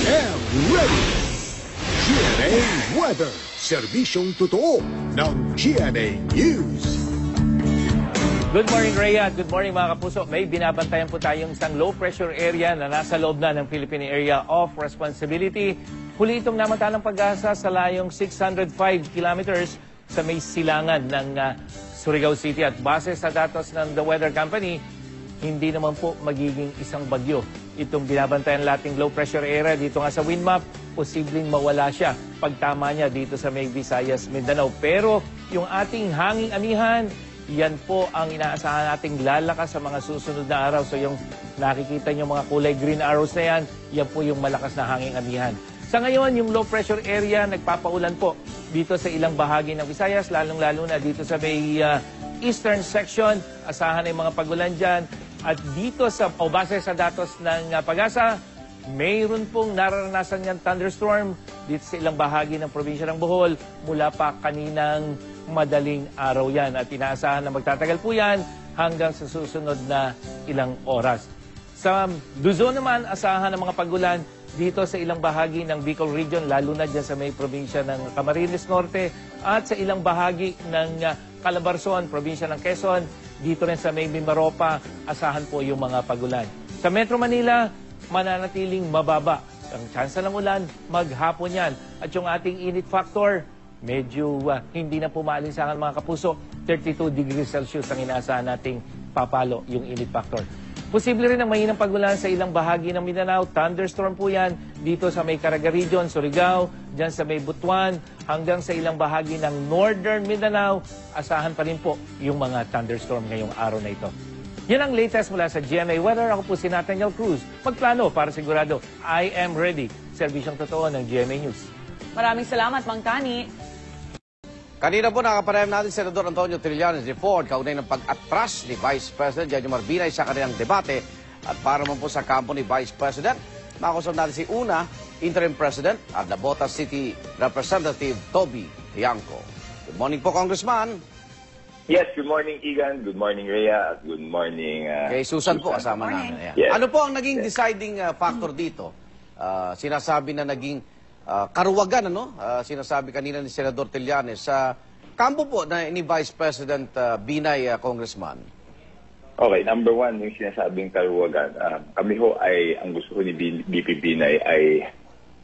am ready. GMA Weather, serbisyong totoo ng GMA News. Good morning, Rhea, at good morning mga kapuso. May binabantayan po tayong isang low pressure area na nasa loob na ng Philippine Area of Responsibility. Huli itong namantalang pag-asa sa layong 605 kilometers sa may silangan ng Surigao City. At base sa datos ng The Weather Company, hindi naman po magiging isang bagyo itong binabantayan nating low pressure area. Dito nga sa wind map, posibleng mawala siya pagtama niya dito sa may Visayas, Mindanao. Pero yung ating hanging amihan, yan po ang inaasahan nating lalakas sa mga susunod na araw. So yung nakikita nyo mga kulay green arrows na yan, yan po yung malakas na hanging amihan. Sa ngayon, yung low pressure area nagpapaulan po dito sa ilang bahagi ng Visayas, lalong-lalo na dito sa may eastern section. Asahan ay mga pagulan dyan. At dito sa, o base sa datos ng pag-asa, mayroon pong nararanasan niyang thunderstorm dito sa ilang bahagi ng probinsya ng Bohol mula pa kaninang madaling araw yan. At inaasahan na magtatagal po yan hanggang sa susunod na ilang oras. Sa Luzon naman, asahan ng mga pagulan dito sa ilang bahagi ng Bicol Region, lalo na dyan sa may probinsya ng Camarines Norte at sa ilang bahagi ng Calabarzon, probinsya ng Quezon, dito rin sa may Mimaropa, asahan po yung mga pagulan. Sa Metro Manila, mananatiling mababa ang tsansa ng ulan, maghapon yan. At yung ating init factor, medyo hindi na pumaalinsangan mga kapuso. 32 degrees Celsius ang inaasahan nating papalo yung init factor. Posible rin ang mahinang pagulan sa ilang bahagi ng Mindanao. Thunderstorm po yan dito sa may Caraga Region, Surigao, dyan sa may Butuan, hanggang sa ilang bahagi ng Northern Mindanao. Asahan pa rin po yung mga thunderstorm ngayong araw na ito. Yan ang latest mula sa GMA Weather. Ako po si Nathaniel Cruz. Magplano para sigurado, I am ready. Serbisyong totoo ng GMA News. Maraming salamat, Mang Tani. Kanina po nakapareham natin si Senador Antonio Trillanes report kaugnay ng pag-atras ni Vice President Jejomar Binay sa kanilang debate. At para man po sa kampo ni Vice President, makakusap natin si Una, Interim President at Navotas City Representative Toby Tiangco. Good morning po, Congressman. Yes, good morning, Igan. Good morning, Rhea. Good morning, Kay Susan po, kasama namin. Ayan. Yes. Ano po ang naging deciding factor dito? Sinasabi na naging karuwagan, ano? Sinasabi kanina ni Senador Trillanes sa kampo po na ni Vice President Binay, Congressman. Okay, number one, yung sinasabing karuwagan. Kami ho ay, ang gusto ko ni BP Binay ay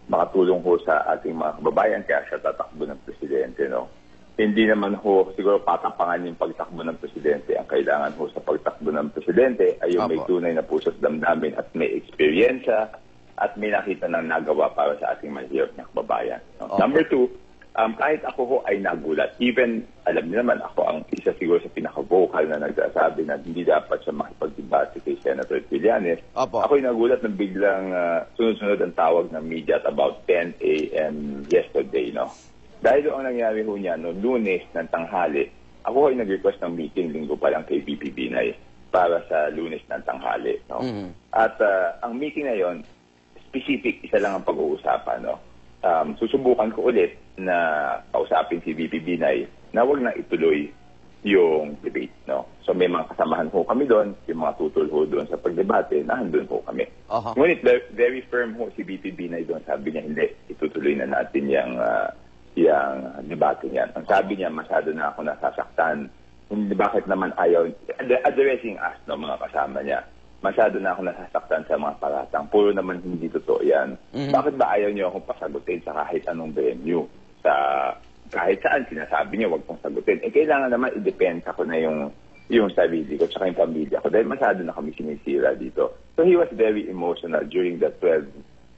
makatulong ho sa ating mga kababayan kaya siya tatakbo ng presidente, no? Hindi naman ho, siguro patapangan yung pagtakbo ng presidente. Ang kailangan ho sa pagtakbo ng presidente ay yung may tunay na puso sa damdamin at may eksperyensya at may nakita ng nagawa para sa ating mahirap na kababayan. No? Number two, kahit ako ho ay nagulat, even, alam niyo naman, ako ang isa siguro sa pinaka-vocal na nagsasabi na hindi dapat siya makipag-debate kay Senator Trillanes. Ako'y nagulat na biglang sunod-sunod ang tawag ng media at about 10 a.m. yesterday, no? Dahil ang nangyari ho niya, no, Lunes ng tanghali, ako ay nag-request ng meeting linggo pa lang kay BP Binay para sa Lunes ng tanghali. No? At ang meeting na yon, specific, isa lang ang pag-uusapan. No? Susubukan ko ulit na kausapin si BP Binay na huwag na ituloy yung debate. No? So may mga kasamahan ho kami doon, yung mga tutol ho doon sa pagdebate, nahandun ho kami. Ngunit very firm ho si BP Binay doon. Sabi niya, hindi, itutuloy na natin yung debate niyan. Ang sabi niya, masyado na ako nasasaktan. Hindi, bakit naman ayaw, addressing us, no, mga kasama niya, masyado na ako nasasaktan sa mga paratang. Puro naman hindi totoo yan. Bakit ba ayaw niyo akong pasagutin sa kahit anong venue? Sa kahit saan, sinasabi niyo, wag pong sagutin. Kailangan naman i-depensa ko na yung sarili ko tsaka yung pamilya ko dahil masyado na kami sinisira dito. So he was very emotional during the 12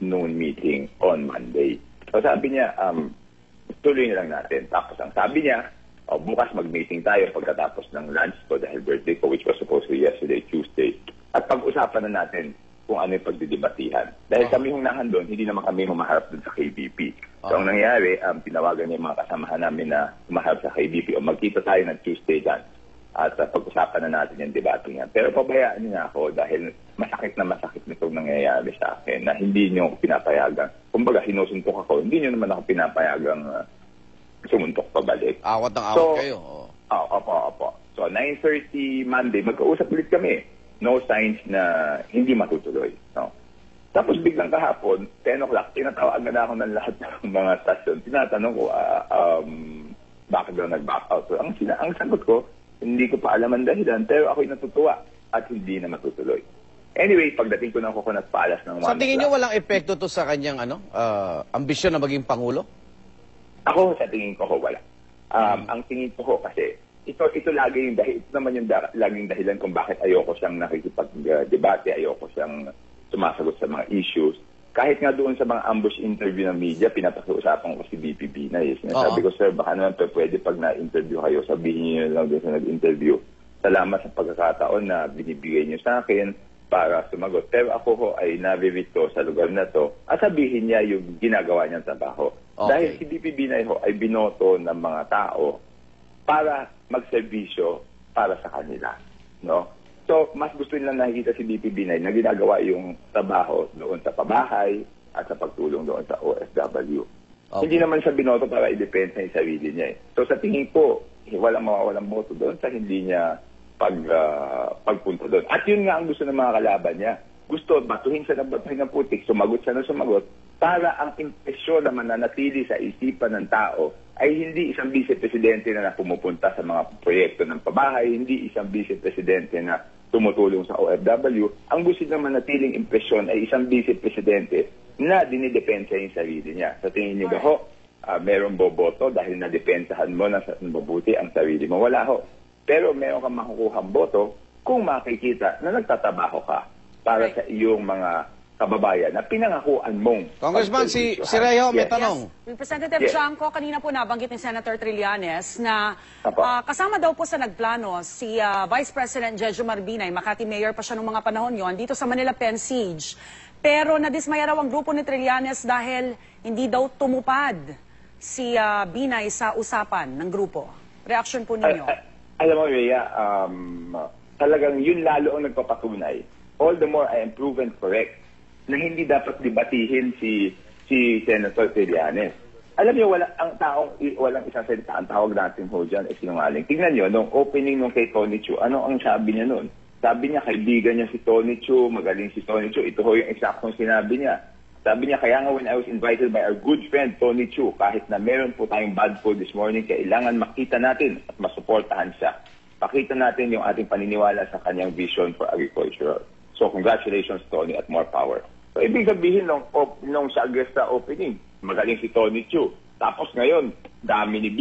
noon meeting on Monday. So sabi niya, tuloy na lang natin. Tapos ang sabi niya, bukas mag-meeting tayo pagkatapos ng lunch ko dahil birthday ko, which was supposed to be yesterday, Tuesday. At pag-usapan na natin kung ano yung pagdidebatihan. Dahil kami yung nahandun, hindi naman kami humaharap dun sa KBP. So ang nangyari, tinawagan niya yung mga kasamahan namin na humaharap sa KBP o magkita tayo ng Tuesday dyan. At pag-usapan na natin yung debate niya. Pero pabayaan niya ako dahil masakit nitong nangyayari sa akin na hindi niyo pinapayagan. Kumbaga, sinusuntok ako, hindi niyo naman ako pinapayagang sumuntok pabalik. Awat ng awat kayo. Opo. So, 9:30 Monday, magkausap ulit kami. No signs na hindi matutuloy. No? Tapos biglang kahapon, 10 o'clock, tinatawagan na ako ng lahat ng mga stasyon. Tinatanong ko, bakit daw nag-back out? So, ang sagot ko, hindi ko pa alam ang dahilan, pero ako'y natutuwa at hindi na matutuloy. Anyway, pagdating ko ng Coconut Palace ng 1 Sa tingin nyo walang epekto to sa kanyang ambisyon na maging Pangulo? Ako, sa tingin ko, wala. Ang tingin ko kasi, ito lagi yung ito naman yung laging dahilan kung bakit ayoko siyang nakikipag-debate, ayoko siyang sumasagot sa mga issues. Kahit nga doon sa mga ambush interview ng media, pinapakiusapan ko si BP Binay. Sinasabi ko, sir, baka naman pwede pag na-interview kayo, sabihin niyo lang doon sa nag-interview. Salamat sa pagkakataon na binibigay niyo sa akin para sumagot. Pero ako ho ay naririto sa lugar na to at sabihin niya yung ginagawa niyang trabaho. Okay. Dahil si BP Binay ho ay binoto ng mga tao para magserbisyo para sa kanila. No? So, mas gusto nilang nakikita si BP Binay na ginagawa yung trabaho doon sa pabahay at sa pagtulong doon sa OFW. Okay. Hindi naman siya binoto para i-depensa yung sarili niya. So, sa tingin ko, walang mawawalang boto doon sa hindi niya pagpunta doon. At yun nga ang gusto ng mga kalaban niya. Gusto, batuhin siya ng putik, sumagot siya ng sumagot, para ang impresyon na mananatili sa isipan ng tao ay hindi isang vice-presidente na pumupunta sa mga proyekto ng pabahay, hindi isang vice-presidente na tumutulong sa OFW. Ang gusto na manatiling impresyon ay isang vice-presidente na dinidepensa yung sarili niya. Sa tingin niyo ba ho, merong boboto dahil nadepensahan mo na mabuti ang sarili mo? Wala ho. Pero meron kang makukuhang boto kung makikita na nagtatrabaho ka para sa iyong mga kababayan na pinangakuan mong... Congressman, si Rejo, may tanong. Representative Chanco, kanina po nabanggit ni Senator Trillanes na kasama daw po sa nagplano si Vice President Jejomar Binay, Makati Mayor pa siya noong mga panahon yon, dito sa Manila Pen Siege. Pero nadismaya raw ang grupo ni Trillanes dahil hindi daw tumupad si Binay sa usapan ng grupo. Reaction po ninyo? Alam mo, Rhea, talagang yun lalo ang nagpapatunay. All the more I am proven correct na hindi dapat debatihin si Senator Trillanes. Alam niyo, walang isang salita. Ang tawag natin ho dyan ay sinungaling. Tingnan niyo, nung opening nung kay Tony Chu, ano ang sabi niya nun? Sabi niya, kaibigan niya si Tony Chu, magaling si Tony Chu. Ito ho yung eksaktong sinabi niya. Sabi niya, kaya nga when I was invited by our good friend Tony Chu, kahit na meron po tayong bad food this morning, kailangan makita natin at masuportahan siya. Pakita natin yung ating paniniwala sa kanyang vision for agriculture. So congratulations, Tony, at more power. So ibig sabihin nung sa Agresta opening, magaling si Tony Chu. Tapos ngayon, dami ni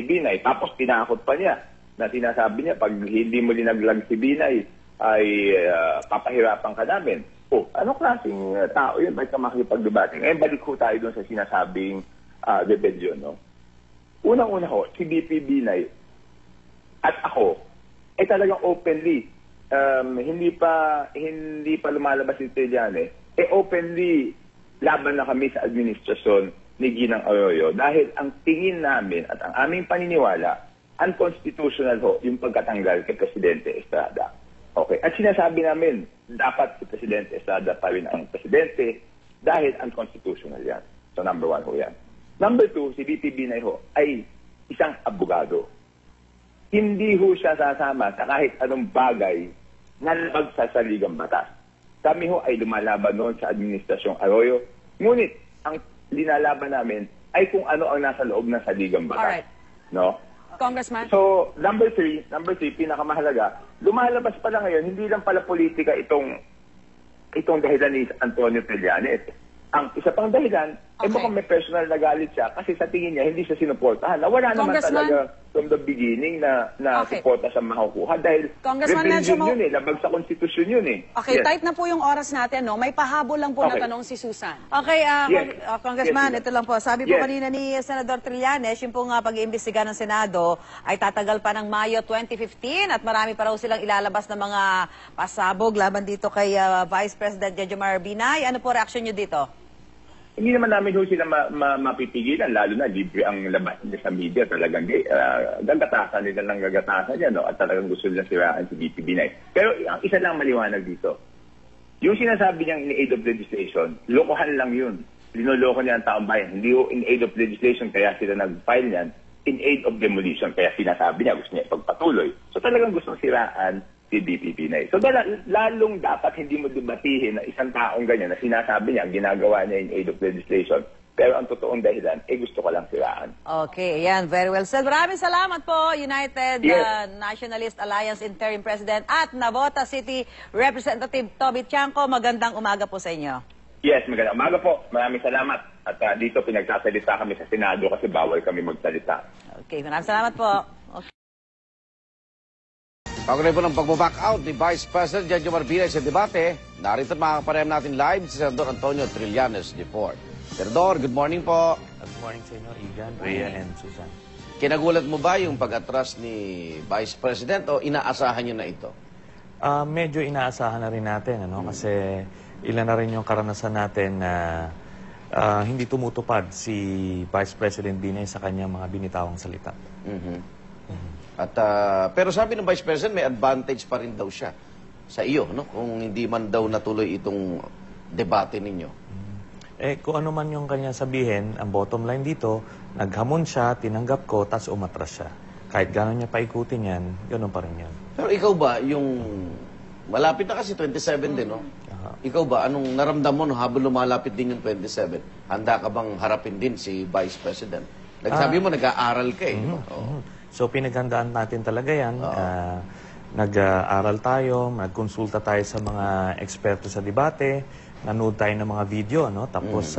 Binay. Tapos tinakot pa niya na sinasabi niya, pag hindi mo linaglag si Binay, ay papahirapan ka namin. Oh, anong klaseng tao yun? Bakit ka makikipag-debate? Ngayon, balik ko tayo doon sa sinasabing rebellion, no? Unang-una ho, si BP Binay at ako, ay talagang openly, hindi pa lumalabas si Trillanes, openly laban na kami sa administrasyon ni Ginang Arroyo dahil ang tingin namin at ang aming paniniwala, unconstitutional ho yung pagkatanggal kay Presidente Estrada. Okay. At sinasabi namin, dapat si Presidente Estrada pa rin ang presidente dahil unconstitutional yan. So number 1 ho yan. Number 2, si BP Binay ho ay isang abogado. Hindi ho siya sasama sa kahit anong bagay na magsasaligang batas. Kami ho ay lumalaban noon sa Administrasyong Arroyo. Ngunit, ang linalaban namin ay kung ano ang nasa loob ng saligang batas. Alright. No? Congressman? So, number three, pinakamahalaga, lumalabas pala ngayon, hindi lang pala politika itong dahilan ni Antonio Trillanes. Ang isa pang dahilan, mukhang may personal na galit siya kasi sa tingin niya, hindi siya sinuportahan. Wala naman talaga from the beginning na suporta siya makukuha dahil rebellion yun labag sa konstitusyon yun Okay, yes. Tight na po yung oras natin, no? May pahabol lang po na tanong si Susan. Okay, Yes. Congressman, Yes, ito lang po. Sabi po kanina ni Senador Trillanes, yung pong pag-iimbestiga ng Senado ay tatagal pa ng Mayo 2015 at marami pa raw silang ilalabas ng mga pasabog laban dito kay Vice President Jejomar Binay. Ano po reaksyon nyo dito? Hindi naman namin ho sila mapipigilan, lalo na libre ang labas nila sa media. Talagang gagatasan nila ng gagatasan niya, no? At talagang gusto nila siraan si BP Binay. Pero ang isa lang maliwanag dito, yung sinasabi niyang in aid of legislation, lokohan lang yun. Linoloko niya ang taong bayan. Hindi ho in aid of legislation kaya sila nag-file niyan, in aid of demolition. Kaya sinasabi niya, gusto niya ipagpatuloy. So talagang gustong siraan si VP Binay. So lalong dapat hindi mo debatihin na isang taong ganyan na sinasabi niya, ginagawa niya in aid of legislation, pero ang totoong dahilan, gusto ko lang siraan. Okay, ayan, very well said. Maraming salamat po, United Yes. Nationalist Alliance Interim President at Navota City Representative Toby Tiangco. Magandang umaga po sa inyo. Yes, magandang umaga po. Maraming salamat. At dito pinagsasalita kami sa Senado kasi bawal kami magsalita. Okay, maraming salamat po. Okay. Kaugnay po ng pag-back out ni Vice President Jejomar Binay sa debate, narito at makakapareham natin live si Senador Antonio Trillanes IV. Senador, good morning po. Good morning sa inyo, Igan, Rhea, and Susan. Kinagulat mo ba yung pag-atras ni Vice President o inaasahan niyo na ito? Medyo inaasahan na rin natin, ano? Kasi ilan na rin yung karanasan natin na hindi tumutupad si Vice President Binay sa kanyang mga binitawang salita. At, pero sabi ng Vice President, may advantage pa rin daw siya sa iyo, no? Kung hindi man daw natuloy itong debate ninyo. Kung ano man yung kanya sabihin, ang bottom line dito, naghamon siya, tinanggap ko, tas umatras siya. Kahit gano'n niya paikutin yan, gano'n pa rin yan. Pero ikaw ba, yung malapit na kasi 27 din, no? Ikaw ba, anong naramdam mo no, habang lumalapit din yung 27? Handa ka bang harapin din si Vice President? Nagsabi mo, nag-aaral ka eh. di ba? Oo. So pinaghandaan natin talaga yan. Nag-aaral tayo, nagkonsulta tayo sa mga eksperto sa debate, nanood tayo ng mga video, no? Tapos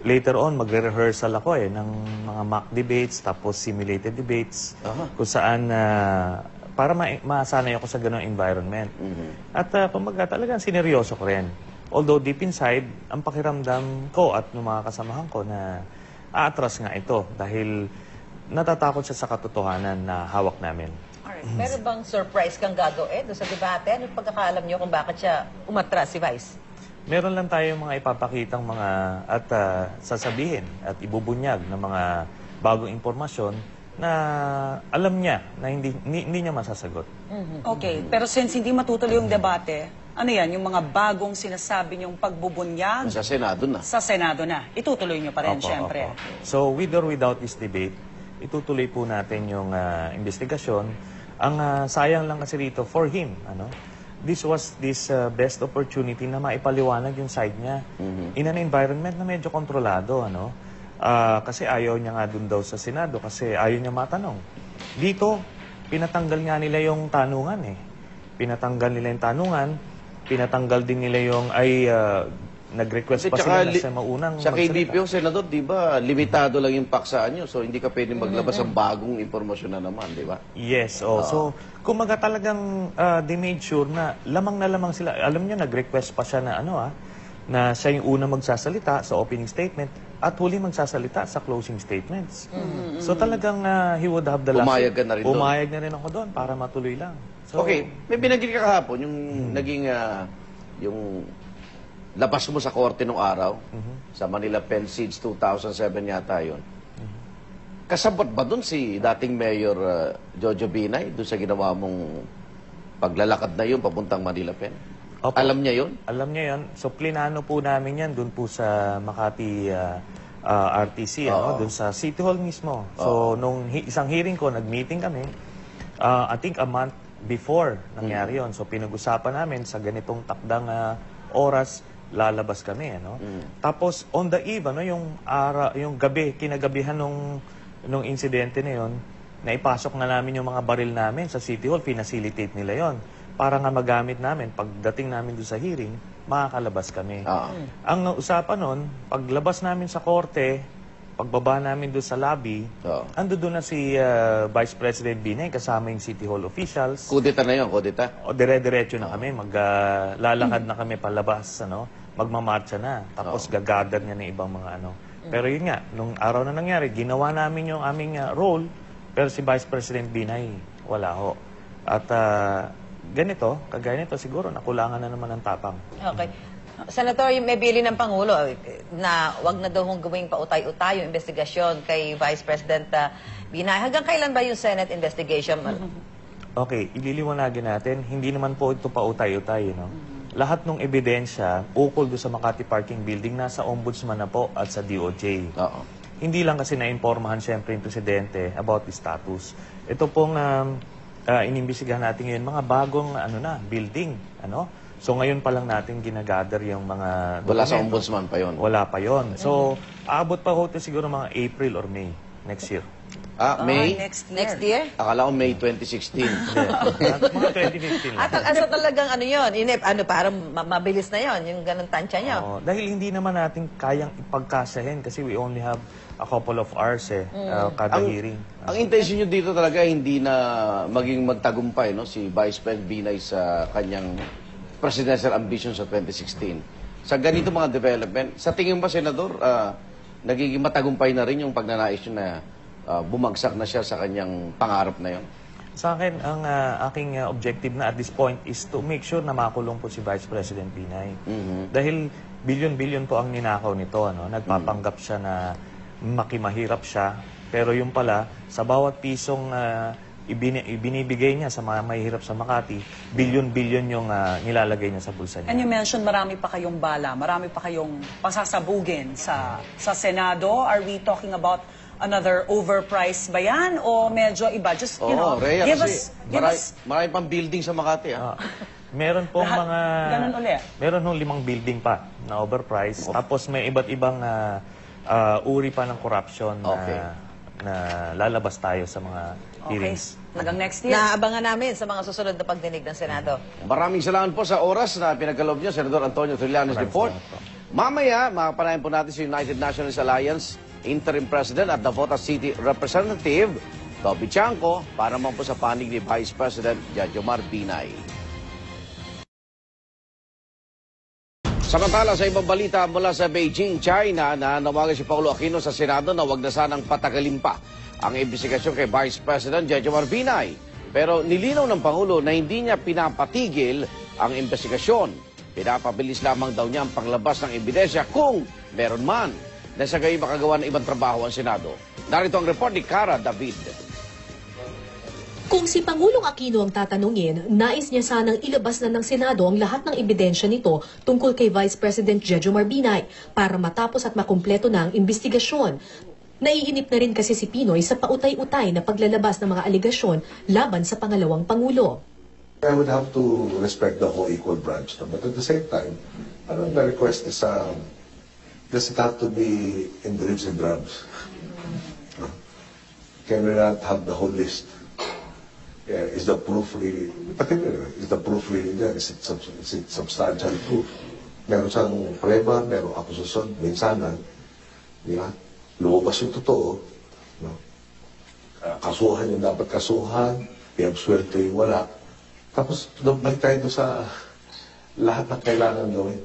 later on, magre-rehearsal ako ng mga mock debates, tapos simulated debates, kung saan para masanay ako sa ganong environment. At pamaga talagang sineryoso ko rin. Although deep inside, ang pakiramdam ko at ng mga kasamahan ko na aatras nga ito dahil natatakot siya sa katotohanan na hawak namin. Alright. Meron bang surprise kang gagawin doon sa debate? Ano yung pagkakaalam niyo kung bakit siya umatras si Vice? Meron lang tayong mga ipapakitang mga at sasabihin at ibubunyag ng mga bagong impormasyon na alam niya na hindi niya masasagot. Okay, pero since hindi matutuloy yung debate, ano yan, yung mga bagong sinasabi niyong pagbubunyag Sa Senado na. sa Senado na, itutuloy niyo pa rin, Opo, syempre. opo. So with or without this debate, itutuloy po natin yung investigasyon. Ang sayang lang kasi rito for him, this was best opportunity na maipaliwanag yung side niya in an environment na medyo kontrolado, kasi ayaw niya nga dun daw sa Senado kasi ayaw niya matanong. Dito, pinatanggal nga nila yung tanungan Pinatanggal nila yung tanungan, pinatanggal din nila yung nag-request pa sila na sa maunang sa KDP yung Senador, di ba, limitado lang yung paksaan nyo. So, hindi ka pwedeng maglabas ng bagong impormasyon na naman, di ba? Yes. So, kumaga talagang they made sure na lamang sila. Alam niyo, nag-request pa siya na na siya yung una magsasalita sa opening statement at huli magsasalita sa closing statements. So talagang he would have the last... Umayag ka na rin doon. Umayag na rin ako doon para matuloy lang. So, Okay, may binanggit ka kahapon, yung naging, yung labas mo sa korte nung araw, sa Manila Pen Siege 2007 yata yun. Kasabot ba dun si dating Mayor Jojo Binay, dun sa ginawa mong paglalakad na yun papuntang Manila Pen? Opo. Alam niya yun? Alam niya yun. So, plinano po namin yan doon po sa Makati RTC, doon sa City Hall mismo. So, nung isang hearing ko, nag-meeting kami, I think a month before nangyari yun. So, pinag-usapan namin sa ganitong takdang oras, lalabas kami. Tapos, on the eve, yung gabi, kinagabihan nung insidente na yun, naipasok na namin yung mga baril namin sa City Hall, pinacilitate nila yon para nga magamit namin, pagdating namin doon sa hearing, makakalabas kami. Ang usapan nun, paglabas namin sa korte, pagbaba namin doon sa lobby, ando doon na si Vice President Binay, kasama yung City Hall officials. Kudeta na yun, kudeta? O dire-diretso na kami, maglalakad na kami palabas, magmamarcha na. Tapos gagather niya ng ibang mga Pero yun nga, nung araw na nangyari, ginawa namin yung aming role, pero si Vice President Binay, wala ho. At ganito, kagaya nito, siguro nakulangan na naman ng tapang. Okay. Senator, may bili ng Pangulo na wag na daw gawing pautay-utay yung investigasyon kay Vice President Binay. Hanggang kailan ba yung Senate investigation? Okay, ililiwanagin natin, hindi naman po ito pautay-utay, Lahat ng ebidensya, ukol doon sa Makati Parking Building, nasa Ombudsman na po at sa DOJ. Hindi lang kasi na-impormahan siyempre yung Presidente about the status. Ito pong inimbisigahan natin ngayon mga bagong building. So ngayon pa lang natin ginagather yung mga Wala sa dokumento. ombudsman pa yon. Wala pa yon. So aabot pa ho siguro mga April or May next year. May? Next year. Next year? Akala ko May 2016. Mga 2015 lang. At asa talagang yun? Parang mabilis na yun, yung ganun tansya nyo. Oo, dahil hindi naman natin kayang ipagkasahin kasi we only have a couple of hours kada hearing. Ang intention nyo dito talaga hindi na maging magtagumpay si Vice President Binay sa kanyang presidential ambition sa 2016. Sa ganito mga development, sa tingin ba, Senador, nagiging matagumpay na rin yung pagnanais nyo na bumagsak na siya sa kanyang pangarap na yon? Sa akin, ang aking objective na at this point is to make sure na makulong po si Vice President Binay. Dahil bilyon-bilyon po ang ninakaw nito. Nagpapanggap siya na makimahirap siya. Pero yung pala, sa bawat pisong ibinibigay niya sa mga mahihirap sa Makati, bilyon-bilyon yung nilalagay niya sa bulsa niya. And you mentioned marami pa kayong bala, marami pa kayong pasasabugin sa Senado. Are we talking about another overpriced ba yan? O medyo iba? Just, Rhea, give kasi us... marami pang building sa Makati. Meron pong Ganun uli. Meron hong 5 building pa na overpriced. Tapos may iba't ibang uri pa ng corruption na lalabas tayo sa mga hearings. Hanggang next year. Naabangan namin sa mga susunod na pagdinig ng Senado. Maraming salamat po sa oras na pinagkaloob niyo, Senador Antonio Trillanes Report. Mamaya, makapanayan po natin si United Nationalist Alliance Interim President at Davao City Representative Toby Chanco para naman po sa panig ni Vice President Jejomar Binay. Samantala, sa ibang balita mula sa Beijing, China, na nawagan si Paulo Aquino sa Senado na wag na sanang patagalin pa ang investigasyon kay Vice President Jejomar Binay. Pero nilinaw ng Pangulo na hindi niya pinapatigil ang investigasyon. Pinapabilis lamang daw niya ang paglabas ng ebidensya kung meron man na sa gayon makagawa ng ibang trabaho ang Senado. Narito ang report ni Cara David. Kung si Pangulong Aquino ang tatanungin, nais niya sanang ilabas na ng Senado ang lahat ng ebidensya nito tungkol kay Vice President Jejomar Binay para matapos at makumpleto na ang investigasyon. Naiinip na rin kasi si Pinoy sa pautay-utay na paglalabas ng mga aligasyon laban sa pangalawang Pangulo. I would have to respect the whole equal branch. But at the same time, the request is, does it have to be in dribs and drabs? Can we not have the whole list? Is the proof really, particularly, is the proof really there? Is it substantial proof? Meron siyang preba, meron akusasyon, minsanan, di ba? Lumabas yung totoo, no? Kasuhan yung dapat kasuhan, i-absuelto yung wala. Tapos, balik tayo sa lahat na kailangan gawin.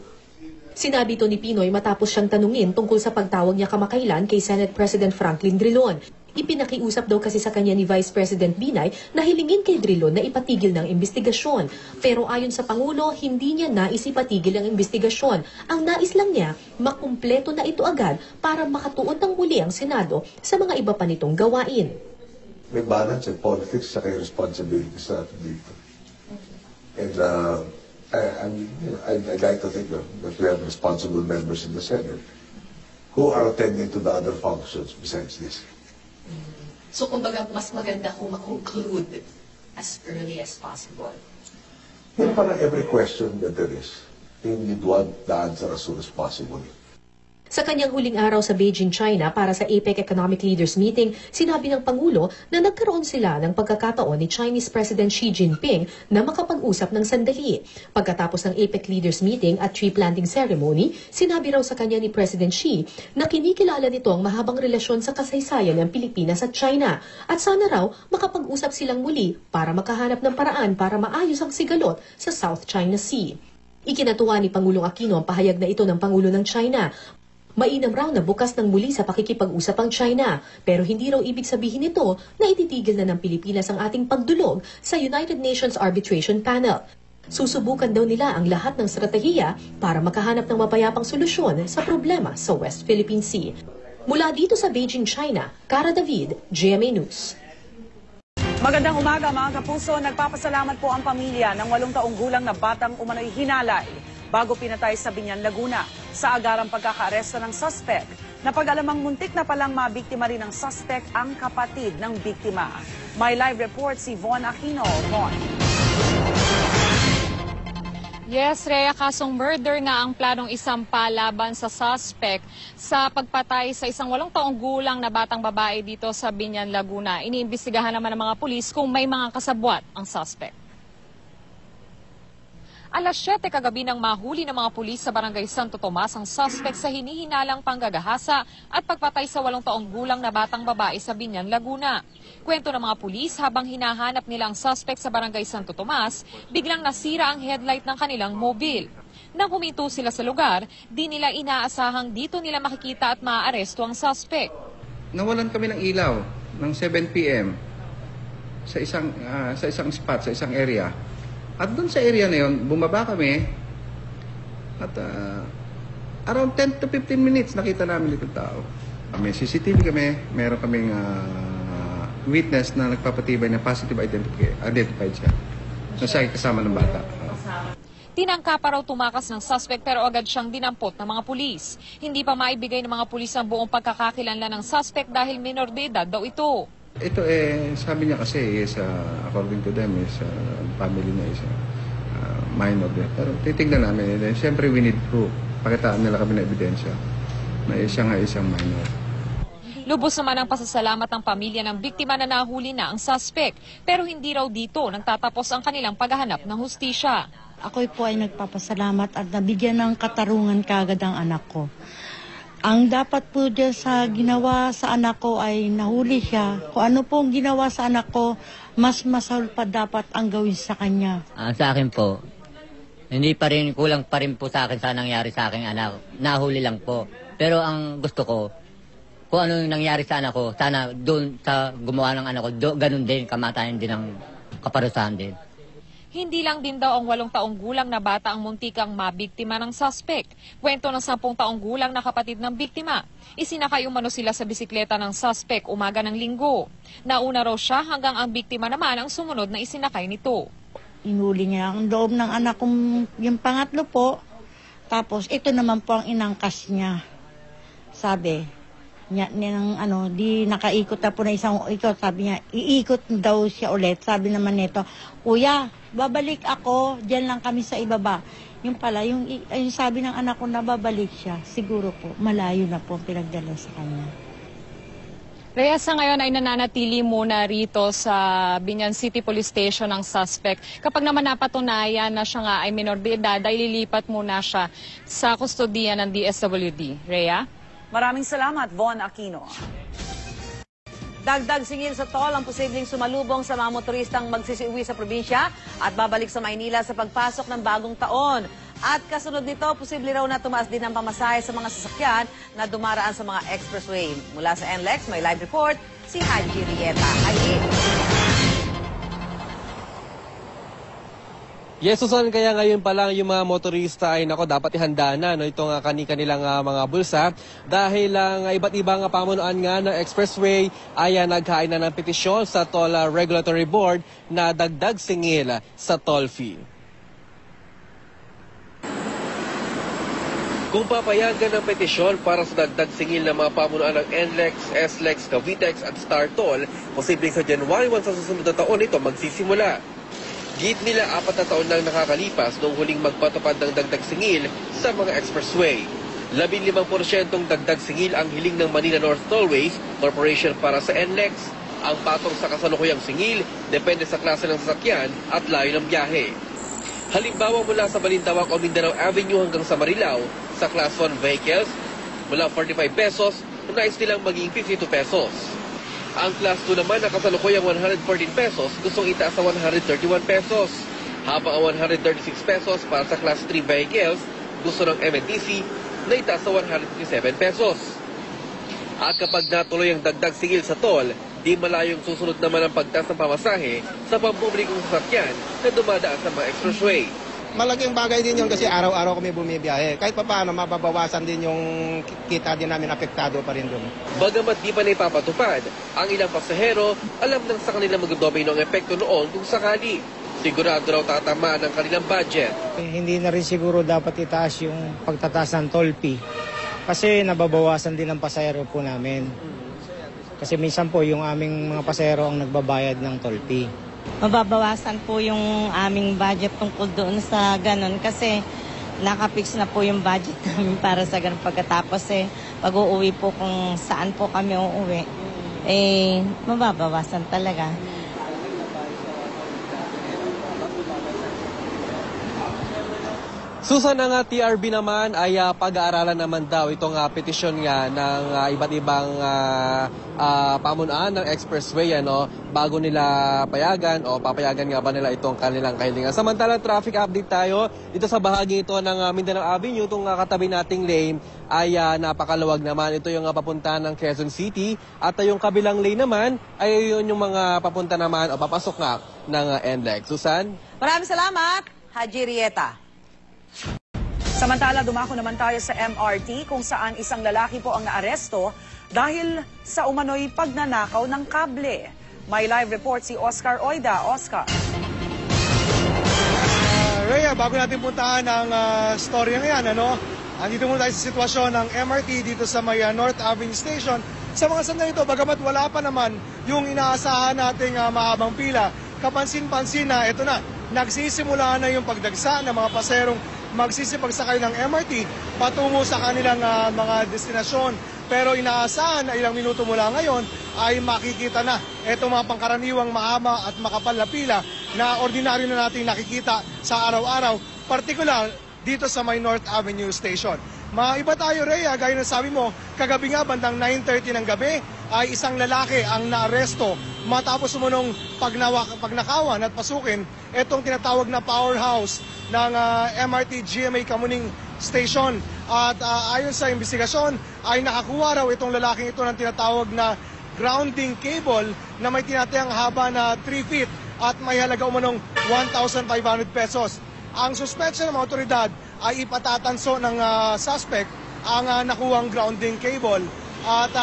Sinabi ito ni Pinoy matapos siyang tanungin tungkol sa pagtawag niya kamakailan kay Senate President Franklin Drilon. Ipinakiusap daw kasi sa kanya ni Vice President Binay na hilingin kay Drilon na ipatigil ng investigasyon. Pero ayon sa Pangulo, hindi niya nais ipatigil ang investigasyon. Ang nais lang niya, makumpleto na ito agad para makatuon ng muli ang Senado sa mga iba pa nitong gawain. May balance in politics sa kay responsibilities natin dito. And I'd like to think that we have responsible members in the Senate who are attending to the other functions besides this. So, kumbaga, mas maganda kung makonclude as early as possible. Yung para every question that there is, you need one the answer as soon as possible. Sa kanyang huling araw sa Beijing, China para sa APEC Economic Leaders Meeting, sinabi ng Pangulo na nagkaroon sila ng pagkakataon ni Chinese President Xi Jinping na makapag-usap ng sandali. Pagkatapos ng APEC Leaders Meeting at tree planting ceremony, sinabi raw sa kanya ni President Xi na kinikilala nito ang mahabang relasyon sa kasaysayan ng Pilipinas at China at sana raw makapag-usap silang muli para makahanap ng paraan para maayos ang sigalot sa South China Sea. Ikinatuwa ni Pangulong Aquino ang pahayag na ito ng Pangulo ng China. Mainam raw na bukas ng muli sa pakikipag-usap ang China, pero hindi raw ibig sabihin nito na ititigil na ng Pilipinas ang ating pagdulog sa United Nations Arbitration Panel. Susubukan daw nila ang lahat ng estratehiya para makahanap ng mapayapang solusyon sa problema sa West Philippine Sea. Mula dito sa Beijing, China, Cara David, GMA News. Magandang umaga mga kapuso. Nagpapasalamat po ang pamilya ng 8 taong gulang na batang umano'y hinalay bago pinatay sa Biñan, Laguna. Sa agarang pagkakaaresta ng suspect, napag-alamang muntik na palang mabiktima rin ng suspect ang kapatid ng biktima. May live report si Von Aquino. Von. Yes, Rhea, kasong murder nga ang planong isampa laban sa suspect sa pagpatay sa isang 8 taong gulang na batang babae dito sa Biñan, Laguna. Iniimbestigahan naman ng mga pulis kung may mga kasabwat ang suspect. Alas 7 kagabi nang mahuli ng mga pulis sa Barangay Santo Tomas ang suspect sa hinihinalang panggagahasa at pagpatay sa 8 taong gulang na batang babae sa Biñan, Laguna. Kwento ng mga pulis, habang hinahanap nila ang suspect sa Barangay Santo Tomas, biglang nasira ang headlight ng kanilang mobil. Nang huminto sila sa lugar, di nila inaasahang dito nila makikita at maaaresto ang suspect. Nawalan kami ng ilaw ng 7 p.m. sa isang spot, sa isang area. At doon sa area na yun, bumaba kami at around 10 to 15 minutes nakita namin itong tao. May CCTV kami, meron kaming witness na nagpapatibay na positive identified siya. Na siya kasama ng bata. Tinangka pa raw tumakas ng suspect pero agad siyang dinampot ng mga pulis. Hindi pa maibigay ng mga pulis ang buong pagkakakilanlan ng suspect dahil minor de edad daw ito. Ito sabi niya kasi according to them family niya is minor din. Pero titignan namin. Siyempre we need proof. Pakitaan nila kami na ebidensya na siya nga isang minor. Lubos naman ang pasasalamat ng pamilya ng biktima na nahuli na ang suspect. Pero hindi raw dito nagtatapos ang kanilang paghahanap ng hustisya. Ako po ay nagpapasalamat at nabigyan ng katarungan kagad ang anak ko. Ang dapat po dyan sa ginawa sa anak ko ay nahuli siya. Kung ano pong ginawa sa anak ko, mas masahol pa dapat ang gawin sa kanya. Sa akin po, hindi pa rin, kulang pa rin po sa akin sa nangyari sa aking anak. Nahuli lang po. Pero ang gusto ko, kung ano yung nangyari sa anak ko, sana doon sa gumawa ng anak ko, ganun din, kamatayan din ang kaparusahan din. Hindi lang din daw ang 8 taong gulang na bata ang muntikang mabiktima ng suspect. Kwento ng 10 taong gulang na kapatid ng biktima. Isinakay umano sila sa bisikleta ng suspect umaga ng Linggo. Nauna raw siya hanggang ang biktima naman ang sumunod na isinakay nito. Inuli niya ang loob ng anak kong yung pangatlo po. Tapos ito naman po ang inangkas niya. Sabi niya di nakaikot na po na isang ikot. Sabi niya, iikot daw siya ulit. Sabi naman nito, Kuya, babalik ako, diyan lang kami sa ibaba. Yung pala, yung sabi ng anak ko na babalik siya, siguro po, malayo na po pinagdala sa kanya. Rhea, sa ngayon ay nananatili muna rito sa Biñan City Police Station ang suspect. Kapag naman napatunayan na siya nga ay minor de edad, ay lilipat muna siya sa kustodiya ng DSWD. Rhea? Maraming salamat, Von Aquino. Dagdag singil sa toll ang posibleng sumalubong sa mga motoristang magsisiuwi sa probinsya at babalik sa Maynila sa pagpasok ng bagong taon. At kasunod nito, posible raw na tumaas din ang pamasahe sa mga sasakyan na dumaraan sa mga expressway. Mula sa NLEX, may live report si Haji Rieta. Haji. Yes, Susan, kaya ngayon pa lang yung mga motorista ay dapat ihanda na itong kanilang mga bulsa dahil iba't ibang pamunuan nga ng expressway ay naghain na ng petisyon sa Toll Regulatory Board na dagdag singil sa toll fee. Kung papayagan ng petisyon para sa dagdag singil ng mga pamunuan ng NLEX, SLEX, Cavitex at Star Toll, posibleng sa January 1 sa susunod na taon ito magsisimula. Git nila 4 na taon nang nakakalipas noong huling magpatupad ng dagdag singil sa mga expressway. 15% dagdag singil ang hiling ng Manila North Tollways Corporation para sa NLEX. Ang patong sa kasalukuyang singil depende sa klase ng sasakyan at layo ng biyahe. Halimbawa mula sa Balintawak o Mindanao Avenue hanggang sa Marilao, sa Class 1 vehicles, mula 45 pesos, nais nilang maging 52 pesos. Ang Class 2 naman na kasalukuyang 114 pesos, gustong itaas sa 131 pesos. Habang ang 136 pesos para sa Class 3 vehicles, gusto ng MNTC na itaas sa 157 pesos. At kapag natuloy ang dagdag singil sa toll, di malayong susunod naman ang pagtaas ng pamasahe sa pampublikong sasakyan na dumadaan sa mga expressway. Malaking bagay din yun kasi araw-araw kami bumibiyahe. Kahit pa paano, mababawasan din yung kita din namin, apektado pa rin doon. Bagamat di pa na ipapatupad, ang ilang pasahero alam nang sa kanila magdodomino ang epekto noon kung sakali. Sigurado raw tatamaan ang kanilang budget. Hindi na rin siguro dapat itaas yung pagtataas ng toll fee kasi nababawasan din ang pasahero po namin. Kasi minsan po yung aming mga pasahero ang nagbabayad ng toll fee. Mababawasan po yung aming budget tungkol doon sa ganun kasi nakapix na po yung budget namin para sa ganun. Pagkatapos pag uuwi po kung saan po kami uuwi, mababawasan talaga. Susan, ng TRB naman ay pag-aaralan naman daw itong petisyon nga ng iba't ibang pamunuan ng expressway bago nila payagan o papayagan nga ba nila itong kanilang kahilingan. Samantalang traffic update tayo dito sa bahagi ito ng Mindanao Avenue. Itong katabi nating lane ay napakaluwag naman. Ito yung papunta ng Quezon City at yung kabilang lane naman ay yun yung mga papunta naman o papasok nga ng NLEX. Susan? Maraming salamat, Haji Rieta. Samantala, dumako naman tayo sa MRT kung saan isang lalaki po ang naaresto dahil sa umano'y pagnanakaw ng kable. May live report si Oscar Oida. Oscar. Rhea, bago natin puntahan ang storya ngayon, andito muna tayo sa sitwasyon ng MRT dito sa may North Avenue Station. Sa mga sandali ito, bagamat wala pa naman yung inaasahan nating mahabang pila, kapansin-pansin na ito na, nagsisimula na yung pagdagsa ng mga paserong magsisipagsakay ng MRT patungo sa kanilang mga destinasyon. Pero inaasahan na ilang minuto mula ngayon ay makikita na itong mga pangkaraniwang mahaba at makapal na pila na ordinaryo na natin nakikita sa araw-araw, partikular dito sa may North Avenue Station. Maiba tayo, Rhea, gaya na sabi mo, kagabi nga bandang 9:30 ng gabi ay isang lalaki ang naaresto matapos umunong pagnakawan at pasukin itong tinatawag na powerhouse ng MRT GMA Kamuning Station. At ayon sa investigasyon ay nakakuha raw itong lalaking ito ng tinatawag na grounding cable na may tinatayang haba na 3 feet at may halaga umunong 1,500 pesos. Ang suspetsya ng mga otoridad ay ipatatanso ng suspect ang nakuhang grounding cable. At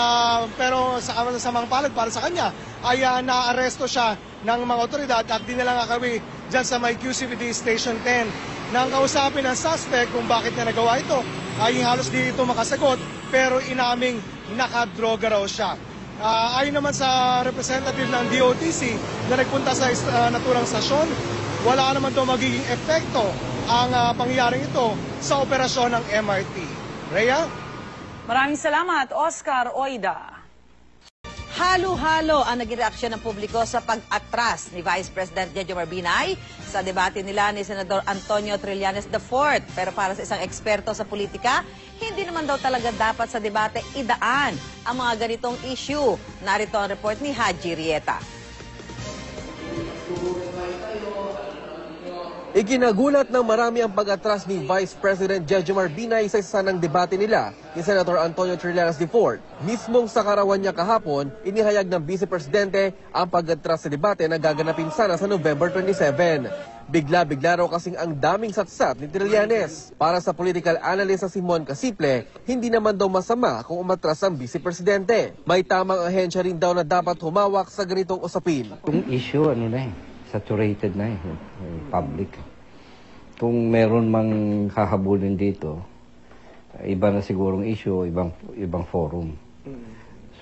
pero sa mga palad para sa kanya ay naaresto siya ng mga otoridad at dinala nga kami dyan sa may QCPD Station 10. Nang kausapin ng suspect kung bakit niya nagawa ito ay halos di ito makasagot pero inaming nakadroga raw siya. Ayon naman sa representative ng DOTC na nagpunta sa naturang stasyon, wala naman daw magiging epekto ang pangyayaring ito sa operasyon ng MRT. Rhea? Maraming salamat, Oscar Oida. Halo-halo ang naging reaksyon ng publiko sa pag-atras ni Vice President Jejomar Binay sa debate nila ni Senador Antonio Trillanes IV. Pero para sa isang eksperto sa politika, hindi naman daw talaga dapat sa debate idaan ang mga ganitong issue. Narito ang report ni Haji Rieta. Ikinagulat ng marami ang pag-atras ni Vice President Jejomar Binay sa isa ng debate nila ni Senator Antonio Trillanes IV. Mismong sa karawan niya kahapon, inihayag ng Vice Presidente ang pag-atras sa debate na gaganapin sana sa November 27. Bigla-bigla raw kasing ang daming satsat ni Trillanes. Para sa political analyst sa Simon Casiple, hindi naman daw masama kung umatras ang Vice Presidente. May tamang ahensya rin daw na dapat humawak sa ganitong usapin. Kung issue, saturated na public. Kung meron mang hahabulin dito, iba na sigurong issue, ibang forum.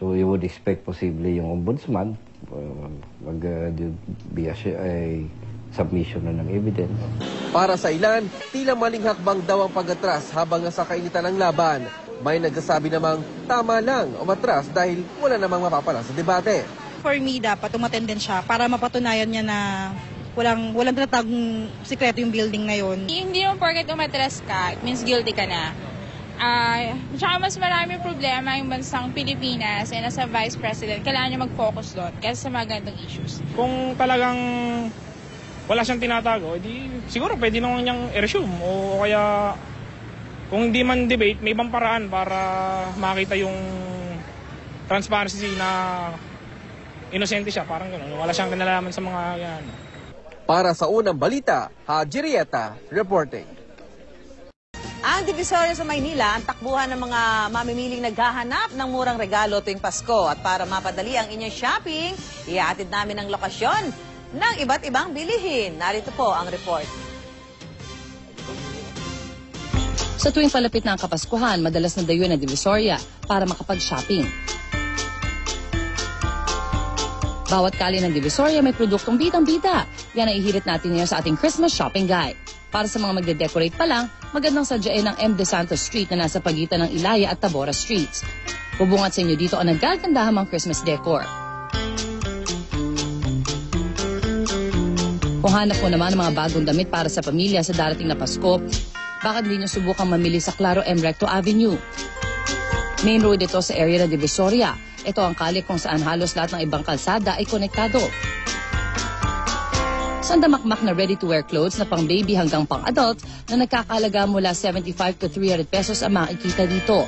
So you would expect posible yung ombudsman be a submission na ng evidence. Para sa ilan, tila maling hakbang daw ang pag-atras habang nasa kainitan ng laban. May nagsasabi namang tama lang umatras dahil wala namang mapapala sa debate. For me, dapat umattend din siya para mapatunayan niya na walang tinatagong sikreto yung building na yun. Hindi naman porket umatras ka, it means guilty ka na. Tsaka mas marami problema yung bansang Pilipinas ay nasa Vice President. Kailangan niya mag-focus doon kasi sa mga ganitong issues. Kung talagang wala siyang tinatago, siguro pwede naman niyang i-resume o kaya kung hindi man debate, may ibang paraan para makita yung transparency na inosente siya, parang gano'n. Wala siyang kinalaman sa mga yan. Para sa unang balita, Haji Rieta, reporting. Ang Divisoria sa Maynila, ang takbuhan ng mga mamimiling naghahanap ng murang regalo tuwing Pasko. At para mapadali ang inyong shopping, ihahatid namin ang lokasyon ng iba't ibang bilihin. Narito po ang report. Sa tuwing palapit na ang Kapaskuhan, madalas na dayuhan ng Divisoria para makapag-shopping. Bawat kali ng Divisoria may produktong bidang-bida. Yan ang ihirit natin ngayon sa ating Christmas shopping guide. Para sa mga magde-decorate pa lang, magandang sadyain ang M. De Santos Street na nasa pagitan ng Ilaya at Tabora Streets. Bubungat sa inyo dito ang nagagandahan mga Christmas decor. Kung hanap mo naman ng mga bagong damit para sa pamilya sa darating na Pasko, bakit hindi nyo subukang mamili sa Claro M. Recto Avenue? Main road ito sa area ng Divisoria. Ito ang kalye kung saan halos lahat ng ibang kalsada ay konektado. Sandamakmak na ready-to-wear clothes na pang baby hanggang pang adult na nagkakahalaga mula 75 to 300 pesos ang makikita dito.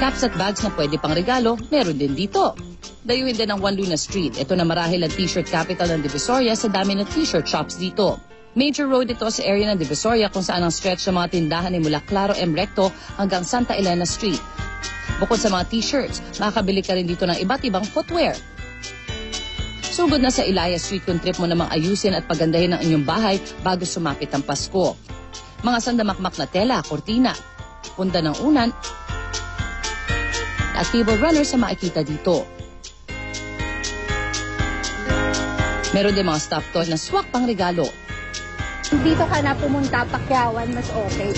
Caps at bags na pwede pang regalo, meron din dito. Dayuhin din ang Juan Luna Street. Ito na marahil ang t-shirt capital ng Divisoria sa dami ng t-shirt shops dito. Major road ito sa area ng Divisoria kung saan ang stretch ng mga tindahan ay mula Claro M. Recto hanggang Santa Elena Street. Bukod sa mga t-shirts, makakabili ka rin dito ng iba't ibang footwear. Sugod na sa Ilaya Street kung trip mo namang ayusin at pagandahin ang inyong bahay bago sumapit ang Pasko. Mga sandamakmak na tela, kortina, punda ng unan, at table runners sa makikita dito. Meron din mga stuffed toy na swak pang regalo. Dito ka na pumunta, Pakyawan, mas okay.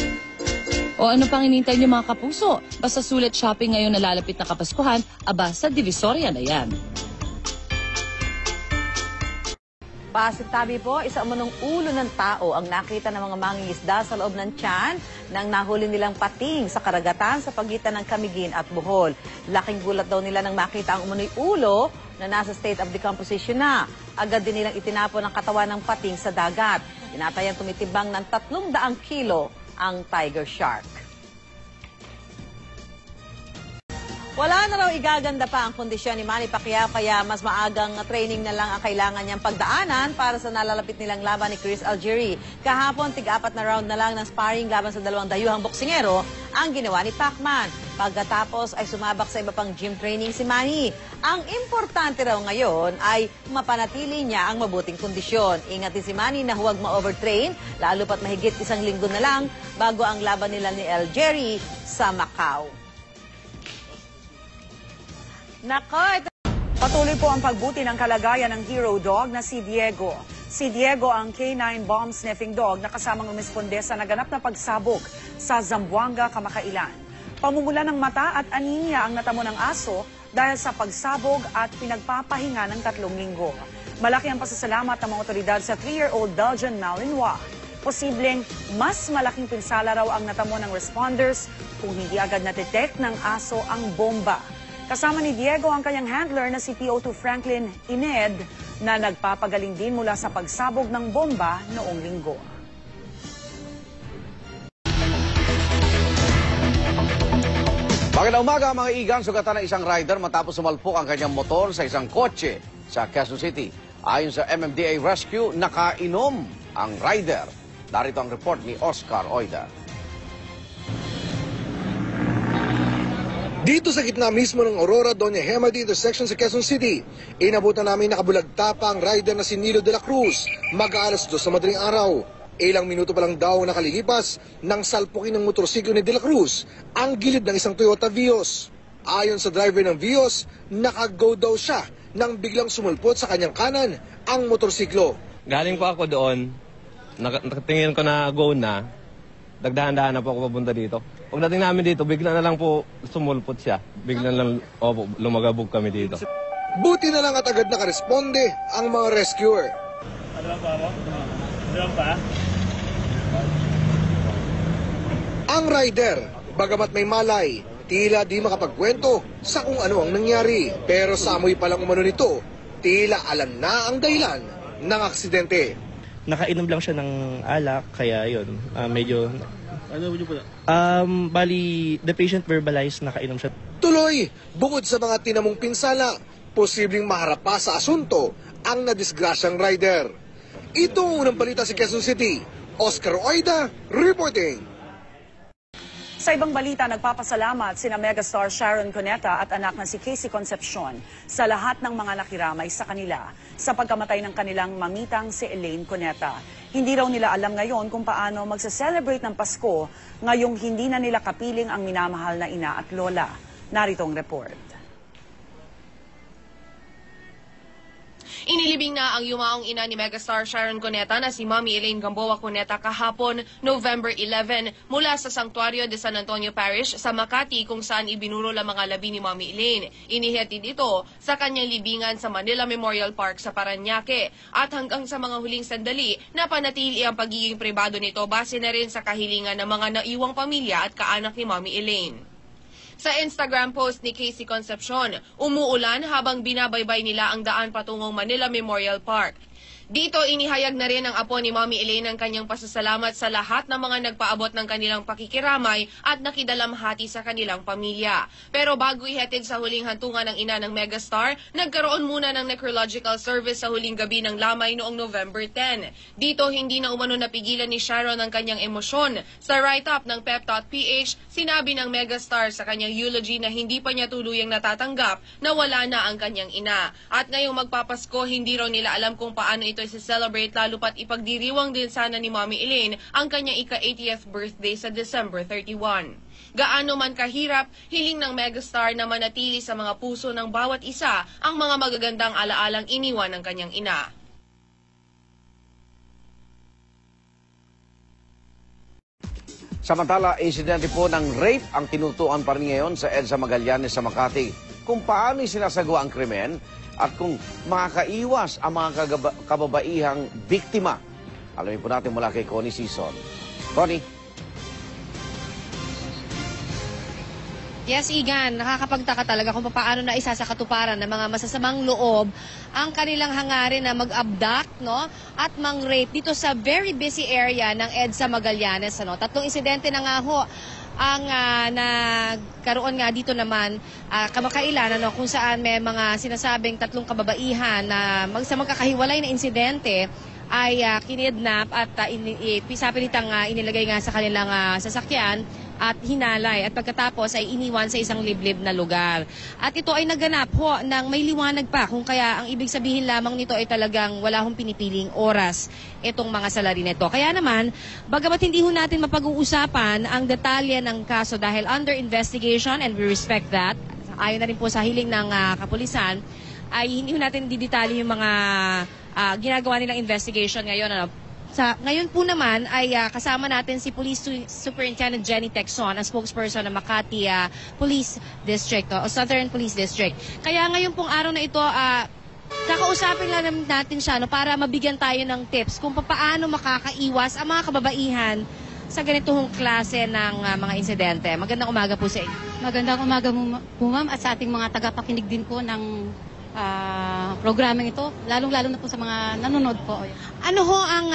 O ano pang inintay niyo mga kapuso? Basta sulit shopping ngayon na lalapit na Kapaskuhan, aba sa Divisoria na yan. Pasintabi po, isa umunong ulo ng tao ang nakita ng mga mangingisda sa loob ng tiyan nang nahuli nilang pating sa karagatan sa pagitan ng Camiguin at Bohol. Laking gulat daw nila nang makita ang umunoy ulo na nasa state of decomposition na. Agad din nilang itinapon ang katawan ng pating sa dagat. Tinatayang tumitibang ng 300 kilo ang tiger shark. Wala na raw igaganda pa ang kondisyon ni Manny Pacquiao kaya mas maagang training na lang ang kailangan niyang pagdaanan para sa nalalapit nilang laban ni Chris Algieri. Kahapon, tig-4 na round na lang ng sparring laban sa dalawang dayuhang boksingero ang ginawa ni Pacman. Pagkatapos ay sumabak sa iba pang gym training si Manny. Ang importante raw ngayon ay mapanatili niya ang mabuting kondisyon. Ingat din si Manny na huwag ma-overtrain, lalo pat mahigit 1 linggo na lang bago ang laban nila ni Algieri sa Macau. Nako, patuloy po ang pagbuti ng kalagayan ng hero dog na si Diego. Si Diego ang K9 bomb sniffing dog na kasamang rumisponde sa naganap na pagsabog sa Zamboanga, Kamakailan. Pamumula ng mata at anemia ang natamo ng aso dahil sa pagsabog at pinagpapahinga ng 3 linggo. Malaki ang pasasalamat ng mga otoridad sa 3-year-old Belgian Malinois. Posibleng mas malaking pinsala raw ang natamo ng responders kung hindi agad na-detect ng aso ang bomba. Kasama ni Diego ang kanyang handler na si PO2 Franklin Ined na nagpapagaling din mula sa pagsabog ng bomba noong linggo. Magandang umaga mga igang, sugatan ng isang rider matapos sumalpok ang kanyang motor sa isang kotse sa Quezon City. Ayon sa MMDA Rescue, nakainom ang rider. Narito ang report ni Oscar Oida. Dito sa gitna mismo ng Aurora Doña Hemadi intersection sa Quezon City, inabutan namin nakabulagtapa ang rider na si Nilo de la Cruz, mag-aalas 2 sa madaling araw. Ilang minuto pa lang daw nakalilipas nang salpukin ng motorsiklo ni de la Cruz ang gilid ng isang Toyota Vios. Ayon sa driver ng Vios, naka-go daw siya nang biglang sumulpot sa kanyang kanan ang motorsiklo. Galing po ako doon, nakatingin ko na go na, dagdahan-dahan na po ako papunta dito. Pagdating namin dito, bigla na lang po sumulpot siya. Bigla na lang lumagabog kami dito. Buti na lang at agad nakaresponde ang mga rescuer. Ano pa mo? Ano pa? Ang rider, bagamat may malay, tila di makapagkwento sa kung ano ang nangyari. Pero sa amoy palang umano nito, tila alam na ang dahilan ng aksidente. Nakainom lang siya ng alak, kaya yun, medyo... Ano yun po? Bali, the patient verbalized nakainom siya. Tuloy, bukod sa mga tinamong pinsala, posibleng maharap pa sa asunto ang nadisgrasyang rider. Ito ang unang balita sa Quezon City. Oscar Oida, reporting. Sa ibang balita, nagpapasalamat sina megastar Sharon Cuneta at anak na si Casey Concepcion sa lahat ng mga nakiramay sa kanila sa pagkamatay ng kanilang mamitang si Elaine Cuneta. Hindi raw nila alam ngayon kung paano magse-celebrate ng Pasko ngayong hindi na nila kapiling ang minamahal na ina at lola. Narito ang report. Inilibing na ang yumaong ina ni megastar Sharon Cuneta na si Mommy Elaine Gamboa Cuneta kahapon, November 11, mula sa Sanctuario de San Antonio Parish sa Makati kung saan ibinurol ang mga labi ni Mommy Elaine. Inihatid ito sa kanyang libingan sa Manila Memorial Park sa Parañaque at hanggang sa mga huling sandali na panatili ang pagiging pribado nito base na rin sa kahilingan ng mga naiwang pamilya at kaanak ni Mommy Elaine. Sa Instagram post ni Casey Concepcion, umuulan habang binabaybay nila ang daan patungong Manila Memorial Park. Dito inihayag na rin ng apo ni Mommy Elaine ang kanyang pasasalamat sa lahat ng mga nagpaabot ng kanilang pakikiramay at nakidalamhati sa kanilang pamilya. Pero bago ihatid sa huling hantungan ng ina ng megastar, nagkaroon muna ng necrological service sa huling gabi ng lamay noong November 10. Dito hindi na umano napigilan ni Sharon ang kanyang emosyon. Sa write-up ng Pep.ph, sinabi ng megastar sa kanyang eulogy na hindi pa niya tuluyang natatanggap na wala na ang kanyang ina. At ngayong magpapasko, hindi raw nila alam kung paano ito i-celebrate, lalo pat ipagdiriwang din sana ni Mommy Elaine ang kanyang ika-80th birthday sa December 31. Gaano man kahirap, hiling ng megastar na manatili sa mga puso ng bawat isa ang mga magagandang alaalang iniwan ng kanyang ina. Samantala, insidente po ng rape ang tinutukan pa rin ngayon sa EDSA Magallanes sa Makati. Kung paano sinasagawa ang krimen at kung makakaiwas ang mga kababaihang biktima. Alamin po natin mula kay Connie Sison. Connie? Yes, Igan, nakakapagtaka talaga kung paano na isa sa katuparan ng mga masasamang loob ang kanilang hangarin na mag-abduct, no, at mang-rape dito sa very busy area ng EDSA Magallanes. Ano? 3 insidente na nga ho ang nagkaroon nga dito naman kamakailan, ano, kung saan may mga sinasabing 3 kababaihan na sa magkakahiwalay na insidente ay kinidnap at pisapilitang inilagay nga sa kanilang sasakyan at hinalay at pagkatapos ay iniwan sa isang liblib na lugar. At ito ay naganap ho ng may liwanag pa, kung kaya ang ibig sabihin lamang nito ay talagang wala hong pinipiling oras itong mga salarin nito. Kaya naman, bagamat hindi ho natin mapag-uusapan ang detalye ng kaso dahil under investigation and we respect that, ayon na rin po sa hiling ng kapulisan, ay hindi ho natin didetalye yung mga ginagawa nilang investigation ngayon. Ano? Ngayon po naman ay kasama natin si Police Superintendent Jenny Tecson, ang spokesperson ng Makati Police District o Southern Police District. Kaya ngayon pong araw na ito, kakausapin lang natin siya, no, para mabigyan tayo ng tips kung paano makakaiwas ang mga kababaihan sa ganitong klase ng mga insidente. Magandang umaga po sa inyo. Magandang umaga po, ma'am, at sa ating mga tagapakinig din po ng programang ito, lalong-lalo na po sa mga nanonood po. Ano ho ang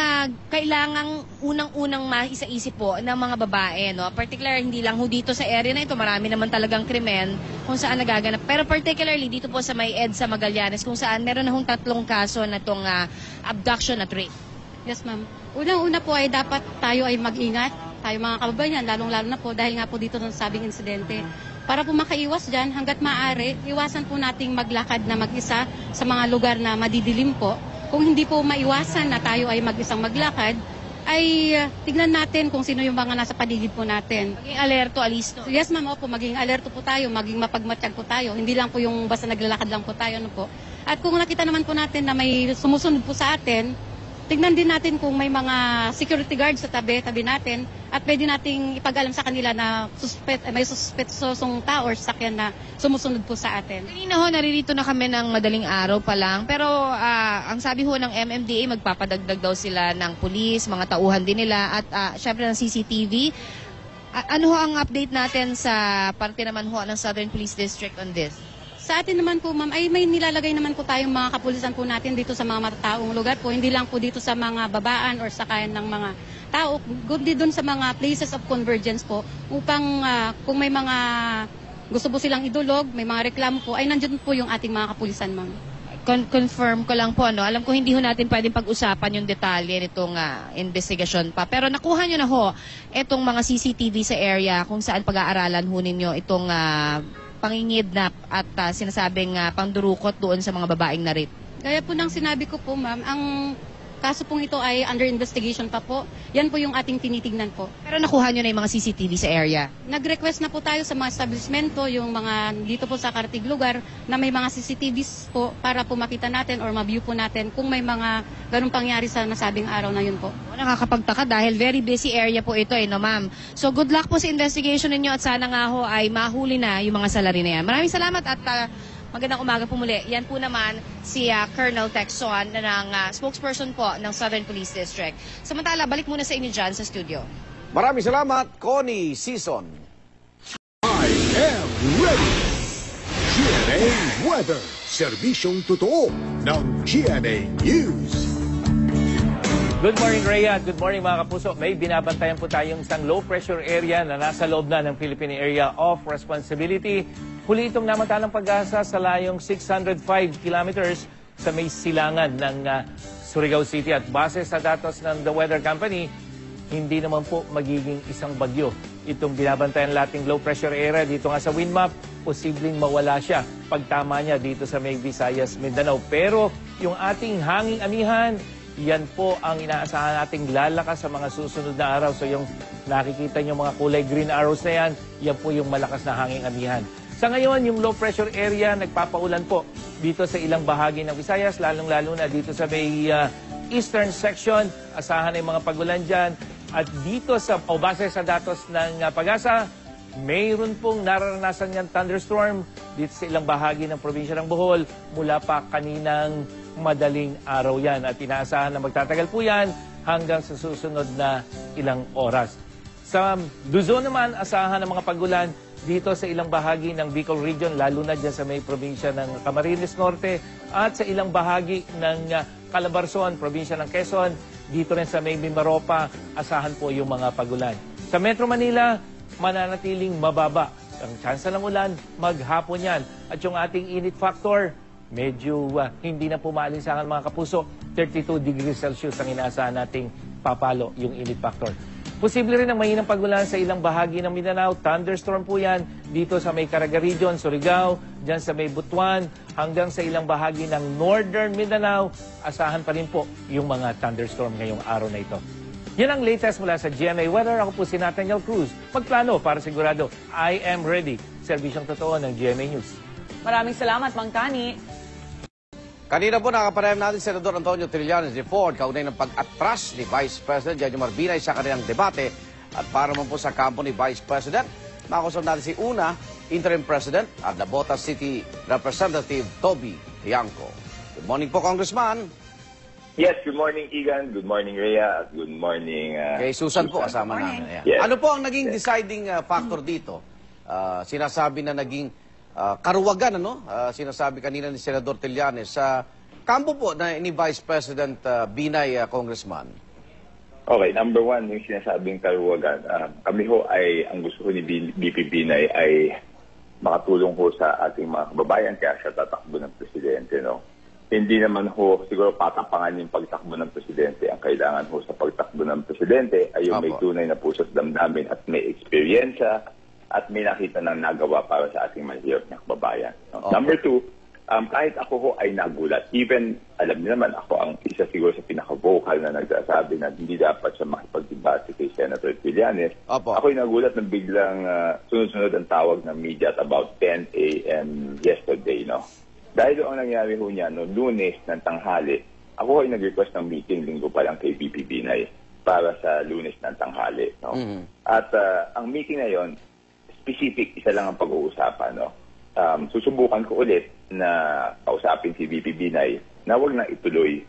kailangang unang-unang maisaisip po ng mga babae, no? Particular, hindi lang ho dito sa area na ito, marami naman talagang krimen kung saan nagaganap. Pero particularly dito po sa may EDSA Magallanes, kung saan meron na hong 3 kaso na itong abduction at rape. Yes, ma'am. Unang-una po ay dapat tayo ay mag-ingat, tayo mga kababayan, lalong-lalo na po dahil nga po dito ng sabing insidente. Para po makaiwas dyan, hanggat maaari, iwasan po nating maglakad na mag-isa sa mga lugar na madidilim po. Kung hindi po maiwasan na tayo ay mag-isang maglakad, ay tignan natin kung sino yung mga nasa paligid po natin. Maging alerto, alisto. Yes, ma'am, opo, maging alerto po tayo, maging mapagmatsyag po tayo. Hindi lang po yung basta naglalakad lang po tayo. Ano po. At kung nakita naman po natin na may sumusunod po sa atin, tignan din natin kung may mga security guards sa tabi natin at pwede nating ipag-alam sa kanila na may suspetsosong tao or sakyan na sumusunod po sa atin. Kanina ho, naririto na kami ng madaling araw pa lang. Pero ang sabi ho ng MMDA, magpapadagdag daw sila ng pulis, mga tauhan din nila at syempre ng CCTV. Ano ho ang update natin sa parte naman ho ng Southern Police District on this? Sa atin naman po, ma'am, ay may nilalagay naman po tayong mga kapulisan po natin dito sa mga matataong lugar po. Hindi lang po dito sa mga babaan or sakayan ng mga tao, kundi doon sa mga places of convergence po upang kung may mga gusto po silang idulog, may mga reklamo po, ay nandiyan po yung ating mga kapulisan, ma'am. confirm ko lang po, alam ko hindi ho natin pwedeng pag-usapan yung detalye nitong investigasyon pa. Pero nakuha nyo na ho itong mga CCTV sa area kung saan pag-aaralan ho ninyo itong pangingidnap at sinasabing pangdurukot doon sa mga babaeng na-rape. Gaya po ng sinabi ko po, ma'am, ang kaso pong ito ay under investigation pa po. Yan po yung ating tinitignan po. Pero nakuha nyo na yung mga CCTV sa area? Nag-request na po tayo sa mga establishmento, yung mga dito po sa Karatig lugar, na may mga CCTVs po para po makita natin or ma-view po natin kung may mga ganung pangyari sa nasabing araw na yun po. Nakakapagtaka dahil very busy area po ito, no, ma'am? So good luck po sa investigation ninyo at sana nga ho ay mahuli na yung mga salary na yan. Maraming salamat at magandang umaga po muli. Yan po naman si Colonel Texon ng spokesperson po ng Southern Police District. Samantala, balik muna sa inyo dyan sa studio. Maraming salamat, Connie Season. I am ready. GMA Weather. Serbisyong totoo ng GMA News. Good morning, Rhea, at good morning mga kapuso. May binabantayan po tayong isang low pressure area na nasa loob na ng Philippine Area of Responsibility. Huli itong namantalang pag-asa sa layong 605 kilometers sa may silangan ng Surigao City. At base sa datos ng The Weather Company, hindi naman po magiging isang bagyo itong binabantayan nating low pressure area. Dito nga sa wind map, posibleng mawala siya pagtama niya dito sa may Visayas, Mindanao. Pero yung ating hanging amihan, yan po ang inaasahan nating lalakas sa mga susunod na araw. So yung nakikita nyo mga kulay green arrows na yan, yan po yung malakas na hanging amihan. Sa ngayon, yung low pressure area nagpapaulan po dito sa ilang bahagi ng Visayas, lalong-lalo na dito sa may eastern section. Asahan na yung mga pagulan dyan. At dito sa, base sa datos ng Pag-asa, mayroon pong nararanasan niyang thunderstorm dito sa ilang bahagi ng probinsya ng Bohol mula pa kaninang madaling araw yan. At inaasahan na magtatagal po yan hanggang sa susunod na ilang oras. Sa Luzon naman, asahan ng mga pagulan dito sa ilang bahagi ng Bicol Region, lalo na dyan sa may probinsya ng Camarines Norte at sa ilang bahagi ng Calabarzon, probinsya ng Quezon, dito rin sa may Mimaropa, asahan po yung mga pagulan. Sa Metro Manila, mananatiling mababa ang tsansa ng ulan, maghapon yan. At yung ating init factor, medyo hindi na pumaalinsangan mga kapuso, 32 degrees Celsius ang inaasahan nating papalo yung init factor. Posible rin ang mahinang pagulan sa ilang bahagi ng Mindanao. Thunderstorm po yan dito sa may Caraga Region, Surigao, dyan sa may Butuan, hanggang sa ilang bahagi ng Northern Mindanao. Asahan pa rin po yung mga thunderstorm ngayong araw na ito. Yan ang latest mula sa GMA Weather. Ako po si Nathaniel Cruz. Magplano para sigurado, I am ready. Serbisyong totoo ng GMA News. Maraming salamat, Mang Tani. Kanina po nakapareham natin si Senador Antonio Trillanes report kaugnay ng pag-atras ni Vice President Jejomar Binay sa kanilang debate. At para man po sa kampo ni Vice President, makakusap natin si Una, Interim President at Nabota City Representative Toby Tiangco. Good morning po, Congressman. Yes, good morning, Igan. Good morning, Rhea. Good morning, Kay Susan po, kasama namin. Ayan. Yes. Ano po ang naging deciding factor dito? Sinasabi na naging karuwagan, ano? Sinasabi kanina ni Senador Trillanes sa kampo po na ni Vice President Binay, Congressman. Okay, number one, yung sinasabing karuwagan. Kami ho ay, ang gusto ko ni VP Binay ay makatulong ho sa ating mga kababayan kaya siya tatakbo ng presidente, no? Hindi naman ho siguro patapangan yung pagtakbo ng presidente. Ang kailangan ho sa pagtakbo ng presidente ay yung may tunay na puso sa damdamin at may eksperyensya at may nakita ng nagawa para sa ating mahirap na kababayan. No? Number two, kahit ako ho ay nagulat, even, alam niyo naman, ako ang isa siguro sa pinaka-vocal na nagsasabi na hindi dapat siya makipag-debate kay Senator Trillanes. Ako'y nagulat na biglang sunod-sunod ang tawag ng media at about 10 a.m. yesterday, no? Dahil ang nangyari ho niya, no, Lunes ng tanghali, ako ay nag-request ng meeting linggo pa lang kay VP Binay para sa Lunes ng tanghali, no? At ang meeting na yon, specific, isa lang ang pag-uusapan, no? Susubukan ko ulit na kausapin si VP Binay na huwag na ituloy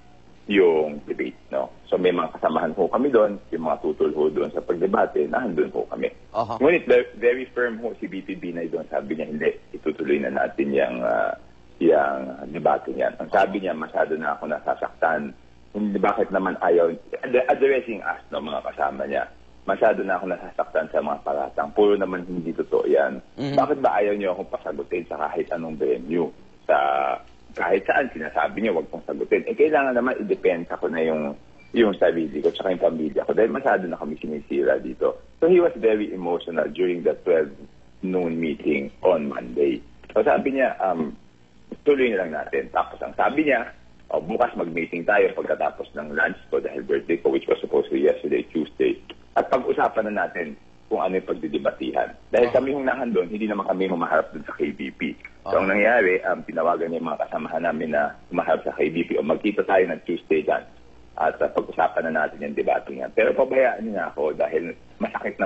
yung debate, no? So may mga kasamahan ho kami doon, yung mga tutol ho doon sa pagdebate, nahandun ho kami. Ngunit very firm ho si VP Binay doon, sabi niya, hindi, itutuloy na natin yung debate niyan. Ang sabi niya, masyado na ako nasasaktan. Hindi, bakit naman ayaw, addressing us, no, mga kasama niya, masyado na ako nasasaktan sa mga paratang. Puro naman hindi totoo yan. Bakit ba ayaw niyo akong pasagutin sa kahit anong venue? Sa kahit saan sinasabi niya, wag pong sagutin. Kailangan naman i-depensa ko na yung sarili ko tsaka yung pamilya ko dahil masyado na kami sinisira dito. So he was very emotional during the 12 noon meeting on Monday. So sabi niya, tuloy na lang natin. Tapos ang sabi niya, bukas mag-meeting tayo pagkatapos ng lunch ko dahil birthday ko, which was supposed to be yesterday, Tuesday. At pag-usapan na natin kung ano yung pagdidebatihan. Dahil kami hong nahandun, hindi naman kami humaharap dun sa KBP. So ang nangyari, tinawagan niya yung mga kasamahan namin na humaharap sa KBP o magkita tayo ng Tuesday dyan. At pag-usapan na natin yung debate niya. Pero pabayaan niya ako dahil masakit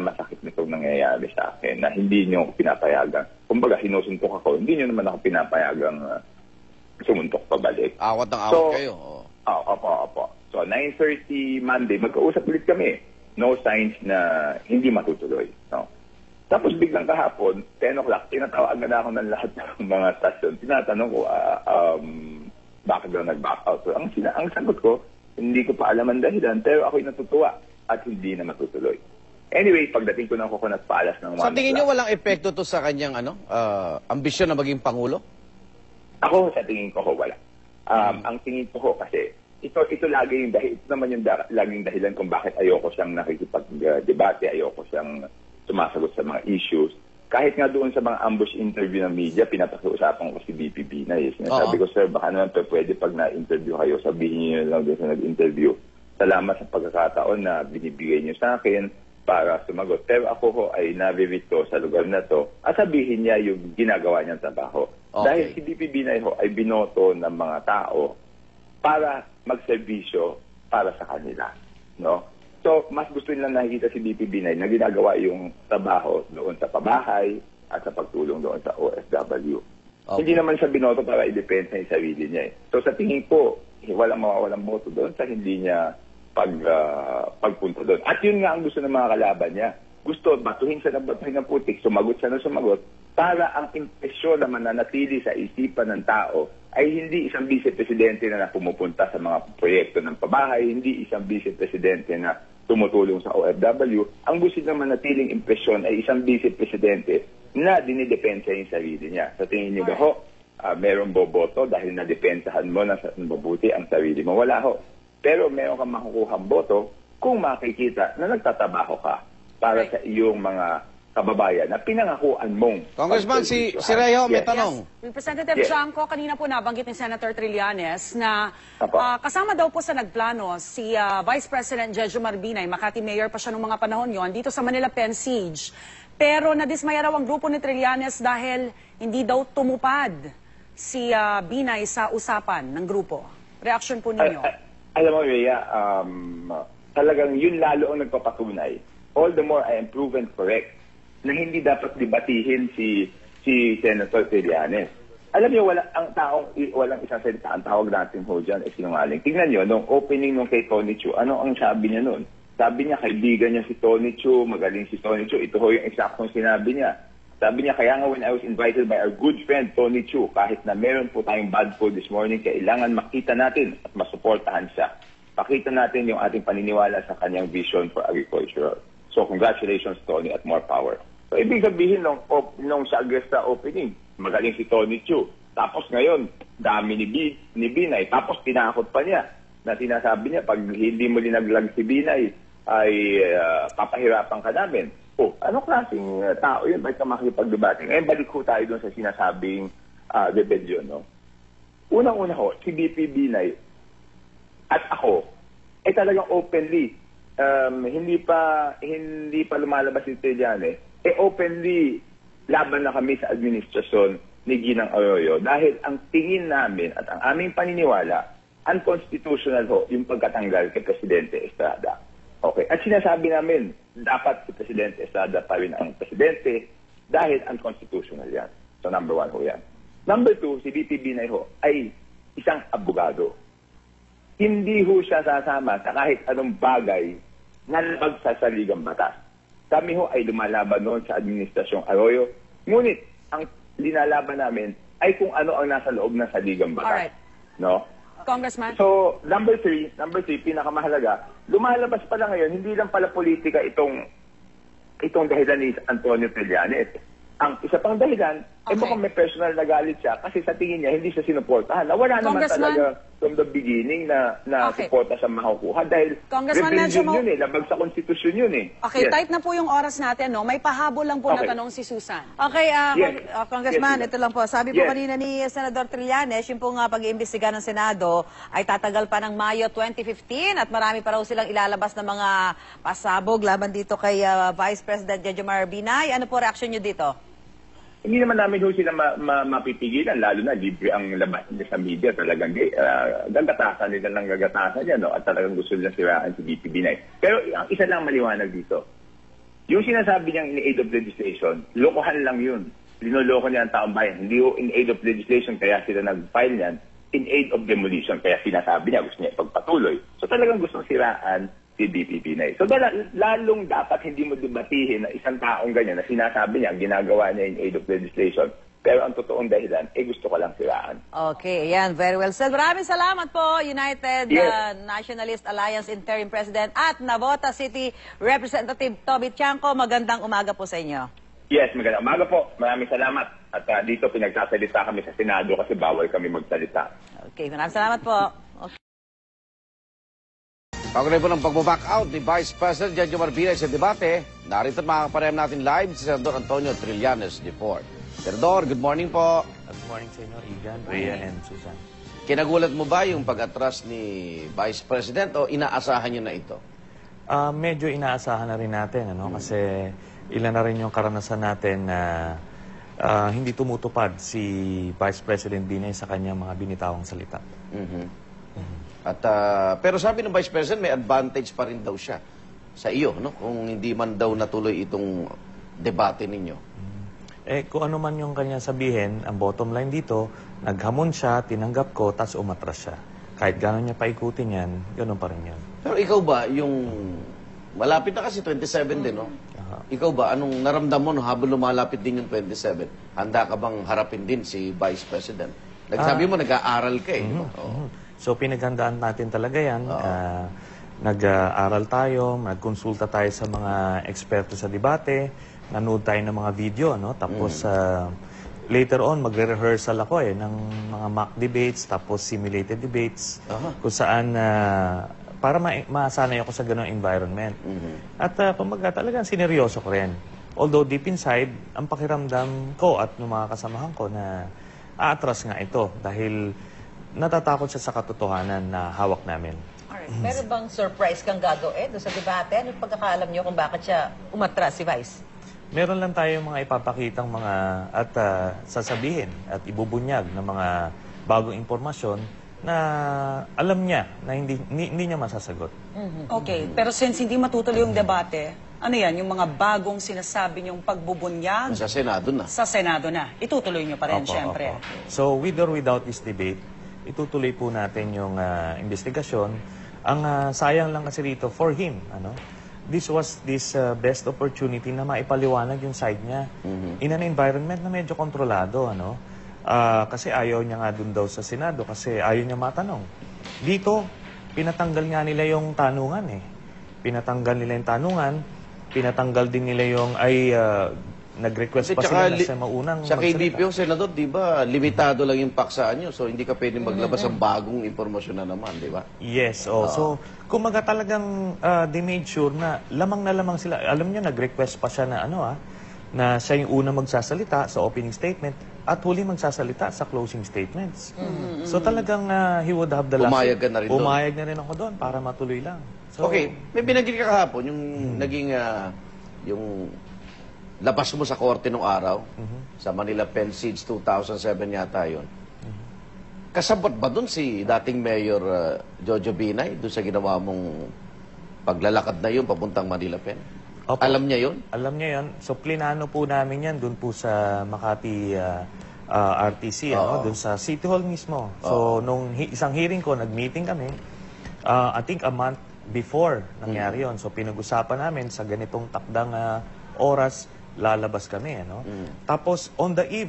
nitong nangyayari sa akin na hindi niyo ako pinapayagan. Kumbaga, sinusuntok ako, hindi niyo naman ako pinapayagang sumuntok pabalik. Awat ng awat kayo. Opo. So, 9:30 Monday, magkausap ulit kami. No signs na hindi matutuloy. No? Tapos biglang kahapon, 10 o'clock, tinatawagan na ako ng lahat ng mga stasyon. Tinatanong ko, bakit daw nag-back out? So, ang sagot ko, hindi ko pa alam ang dahilan, pero ako'y natutuwa at hindi na matutuloy. Anyway, pagdating ko ng Coconut Palace ng 1 o'clock. Sa tingin niyo walang epekto to sa kanyang ambisyon na maging Pangulo? Ako, sa tingin ko, wala. Ang tingin ko kasi, ito lagi yung ito naman yung laging dahilan kung bakit ayoko siyang nakikipag-debate, ayoko siyang sumasagot sa mga issues. Kahit nga doon sa mga ambush interview ng media, pinapag-uusapan ko si BP Binay. Sinasabi ko, sir, baka naman pwede pag na-interview kayo, sabihin niyo lang doon sa nag-interview. Salamat sa pagkakataon na binibigay niyo sa akin para sumagot. Pero ako ho ay naririto sa lugar na to at sabihin niya yung ginagawa niyang trabaho. Okay. Dahil si BP Binay ho ay binoto ng mga tao para magserbisyo para sa kanila. No? So, mas gusto nilang nakikita si BP Binay na ginagawa yung trabaho doon sa pabahay at sa pagtulong doon sa OFW. Okay. Hindi naman siya binoto para i-depensa yung sarili niya. So, sa tingin ko, walang mawawalang boto doon sa hindi niya pagpunta doon. At yun nga ang gusto ng mga kalaban niya. Gusto, batuhin siya ng putik, sumagot siya ng sumagot, para ang impresyon na mananatili sa isipan ng tao ay hindi isang vice-presidente na pumupunta sa mga proyekto ng pabahay, hindi isang vice-presidente na tumutulong sa OFW. Ang gusto ng manatiling impresyon ay isang vice-presidente na dinidepensa yung sarili niya. Sa tingin niyo ba ho, meron boboto dahil nadepensahan mo na mabuti ang sarili mo? Wala ho. Pero meron kang makukuhang boto kung makikita na nagtatabaho ka para sa iyong mga kababayan na pinangakuan mong. Congressman, si Rejo, may tanong. Representative Chanco, kanina po nabanggit ni Senator Trillanes na kasama daw po sa nagplano si Vice President Jejo Marbinay, Makati Mayor pa siya noong mga panahon yon, dito sa Manila Pen Siege. Pero nadismaya raw ang grupo ni Trillanes dahil hindi daw tumupad si Binay sa usapan ng grupo. Reaction po ninyo? Alam mo, Rhea, talagang yun lalo ang nagpapatunay. All the more I am proven correct na hindi dapat debatihin si Senator Trillanes. Alam niyo, walang isang salita. Ang tawag natin ho dyan ay sinungaling. Tingnan niyo, nung opening nung kay Tony Chu, ano ang sabi niya nun? Sabi niya, kaibigan niya si Tony Chu, magaling si Tony Chu. Ito ho yung eksaktong sinabi niya. Sabi niya, kaya nga when I was invited by our good friend Tony Chu, kahit na meron po tayong bad food this morning, kailangan makita natin at masuportahan siya. Pakita natin yung ating paniniwala sa kanyang vision for agriculture. So congratulations Tony at more power. So ibig sabihin nung sa Agresta opening, magaling si Tony Chu. Tapos ngayon, dami ni Binay. Tapos tinakot pa niya na sinasabi niya, pag hindi mo linaglag si Binay, ay papahirapan ka namin. Ano klaseng tao yun? Bakit ka makikipag-debate? Ngayon, balik ko tayo dun sa sinasabing rebellion, no? Unang-una ho, si BP Binay at ako, ay talagang openly, hindi pa lumalabas si Trillanes, openly laban na kami sa administrasyon ni Ginang Arroyo dahil ang tingin namin at ang aming paniniwala, unconstitutional ho yung pagkatanggal kay Presidente Estrada. Okay. At sinasabi namin, dapat si Presidente Estrada pa rin ang presidente dahil unconstitutional yan. So number 1 ho yan. Number 2, si BP Binay ho ay isang abogado. Hindi ho siya sasama sa kahit anong bagay na nagsasaligang batas. Kami ho ay lumalaban noon sa Administrasyong Arroyo. Ngunit, ang linalaban namin ay kung ano ang nasa loob ng saligang batas. Alright. No? Congressman? So, number 3, pinakamahalaga, lumalabas pala ngayon, hindi lang pala politika itong dahilan ni Antonio Trillanes. Ang isa pang dahilan, Eh mukhang may personal na galit siya kasi sa tingin niya hindi siya sinuportahan. Wala naman Congressman? talaga from the beginning na Okay. suporta siya makukuha dahil Congressman, medyo rebellion yun labag sa konstitusyon yun eh. Okay, Yes. tight na po yung oras natin, no? May pahabol lang po na Okay. tanong si Susan. Okay, Yes. Congressman, Yes, ito lang po. Sabi po Yes. kanina ni Senador Trillanes, yung pong pag-iimbestiga ng Senado ay tatagal pa ng Mayo 2015 at marami pa raw silang ilalabas na mga pasabog laban dito kay Vice President Jejomar Binay. Ano po reaksyon nyo dito? Hindi naman namin ho sila mapipigilan, lalo na libre ang labas nila sa media. Talagang gagatasan nila ng gagatasan yan, no? At talagang gusto nila siraan si VP Binay. Pero ang isa lang maliwanag dito, yung sinasabi niyang in aid of legislation, lokohan lang yun. Linoloko niya ang taong bayan. Hindi ho in aid of legislation kaya sila nag-file niyan, in aid of demolition. Kaya sinasabi niya, gusto niya ipagpatuloy. So talagang gustong siraan si VP Binay. So lalong dapat hindi mo debatihin na isang taong ganyan na sinasabi niya, ang ginagawa niya in aid of legislation. Pero ang totoong dahilan, gusto ko lang siraan. Okay, yan. Very well said. Maraming salamat po, United Yes. Nationalist Alliance Interim President at Navota City Representative Toby Tiangco. Magandang umaga po sa inyo. Yes, magandang umaga po. Maraming salamat. At dito pinagsasalita kami sa Senado kasi bawal kami magsalita. Okay, maraming salamat po. Kaugnay po ng pag-back out ni Vice President Jejomar Binay sa debate, narito at makakapareham natin live si Senador Antonio Trillanes IV. Senador, good morning po. Good morning sa inyo, Igan, Rhea, and Susan. Kinagulat mo ba yung pag-atras ni Vice President o inaasahan niyo na ito? Medyo inaasahan na rin natin, kasi ilan na rin yung karanasan natin na hindi tumutupad si Vice President Binay sa kanyang mga binitawang salita. At pero sabi ng Vice President, may advantage pa rin daw siya sa iyo, no? Kung hindi man daw natuloy itong debate ninyo. Kung ano man yung kanya sabihin, ang bottom line dito, naghamon siya, tinanggap ko, tas umatras siya. Kahit gano'n niya paikutin yan, gano'n pa rin yan. Pero ikaw ba, yung malapit na kasi 27 din, no? Ikaw ba, anong naramdam mo no, habang lumalapit din yung 27? Handa ka bang harapin din si Vice President? Nagsabi mo, nag-aaral ka eh. So pinaghandaan natin talaga yan. Nag-aaral tayo, nagkonsulta tayo sa mga eksperto sa debate, nanood tayo ng mga video, tapos later on magre-rehearsal ako ng mga mock debates, tapos simulated debates, kung saan para masanay ako sa ganong environment. At pamaga talagang sineryoso ko rin. Although deep inside, ang pakiramdam ko at ng mga kasamahan ko na aatras nga ito dahil natatakot siya sa katotohanan na hawak namin. Alright. Meron bang surprise kang gagawin doon sa debate? Ano pagkakaalam niyo kung bakit siya umatras si Vice? Meron lang tayo mga ipapakitang mga at sasabihin at ibubunyag ng mga bagong impormasyon na alam niya na hindi niya masasagot. Okay, pero since hindi matutuloy yung debate, ano yan, yung mga bagong sinasabi niyong pagbubunyag? Sa Senado na. Sa Senado na. Itutuloy niyo pa rin, syempre. So, with or without this debate, itutuloy po natin yung investigasyon. Ang sayang lang kasi dito for him, this was this best opportunity na maipaliwanag yung side niya in an environment na medyo kontrolado, kasi ayaw niya nga dun daw sa Senado kasi ayaw niya matanong. Dito, pinatanggal nga nila yung tanungan Pinatanggal nila yung tanungan, pinatanggal din nila yung nag-request pa sila na sa maunang sa KBP yung Senador, di ba, limitado lang yung paksaan nyo. So, hindi ka pwedeng maglabas ng bagong impormasyon na naman, di ba? Yes. So, kumaga talagang they made sure na lamang sila. Alam niyo, nag-request pa siya na na siya yung una magsasalita sa opening statement at huli magsasalita sa closing statements. So, talagang he would have the last... Pumayag ka na rin doon. Pumayag na rin ako doon para matuloy lang. So, okay. May binanggit ka kahapon, yung naging... yung labas mo sa korte nung araw, sa Manila Pen Siege 2007 yata yun. Kasabot ba dun si dating Mayor Jojo Binay doon sa ginawa mong paglalakad na yun papuntang Manila Pen? Opo. Alam niya yun? Alam niya yun. So, plinano po namin yan doon po sa Makati RTC, doon sa City Hall mismo. So, nung isang hearing ko, nag-meeting kami, I think a month before nangyari yun. So, pinag-usapan namin sa ganitong takdang oras, lalabas kami, Tapos on the eve,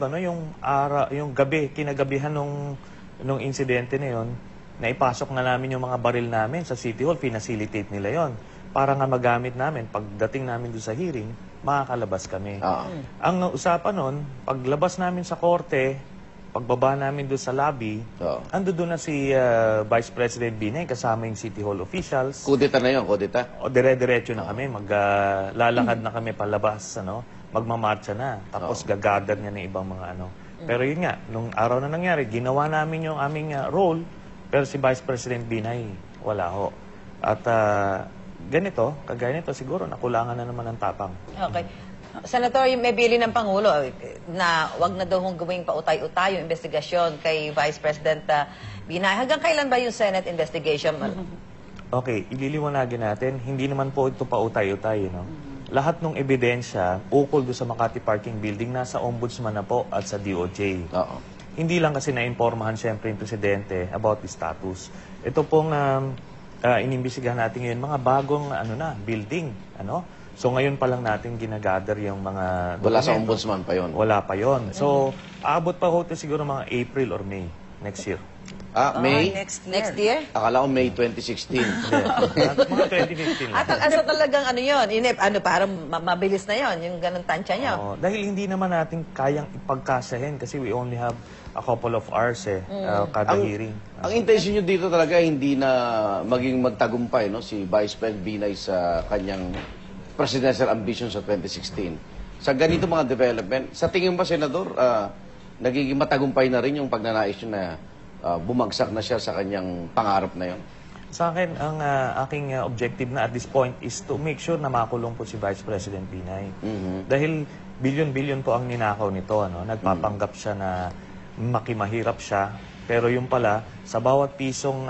yung gabi, kinagabihan nung insidente na yon, naipasok na namin yung mga baril namin sa City Hall, pinacilitate nila yon para nga magamit namin pagdating namin doon sa hearing, makakalabas kami. Ang usapan nun, paglabas namin sa korte, pagbaba namin doon sa lobby, ando doon na si Vice President Binay kasama yung City Hall officials. Kudeta na yun, kudeta? O dire-diretso na kami, maglalakad na kami palabas, magmamarcha na. Tapos gagather niya ng ibang mga ano. Pero yun nga, nung araw na nangyari, ginawa namin yung aming role, pero si Vice President Binay, wala ho. At ganito, kagaya nito, siguro nakulangan na naman ng tapang. Okay. Senator, may bili ng Pangulo na wag na daw hong gawing pautay-utay yung investigasyon kay Vice President Binay. Hanggang kailan ba yung Senate investigation? Okay, ililiwanagin natin, hindi naman po ito pautay-utay. Lahat ng ebidensya ukol doon sa Makati Parking Building nasa Ombudsman na po at sa DOJ. Hindi lang kasi na-impormahan siyempre yung Presidente about the status. Ito pong inimbisigahan natin ngayon, mga bagong building. So ngayon pa lang natin ginagather yung mga Wala sa Ombudsman pa yon. Wala pa yon. So aabot pa ho siguro mga April or May next year. May? Next year? Akala ko May 2016. Mga 2015 lang. At talagang parang mabilis na yon yung ganun tansya nyo. Dahil hindi naman natin kayang ipagkasahin kasi we only have a couple of hours kada hearing. Ang intention nyo dito talaga hindi na maging magtagumpay si Vice President Binay sa kanyang presidential ambition sa 2016. Sa ganito mga development, sa tingin ba, Senador, nagiging matagumpay na rin yung pagnanais nyo na bumagsak na siya sa kanyang pangarap na yon? Sa akin, ang aking objective na at this point is to make sure na makulong po si Vice President Binay. Dahil bilyon-bilyon po ang ninakaw nito. Nagpapanggap siya na makimahirap siya. Pero yung pala, sa bawat pisong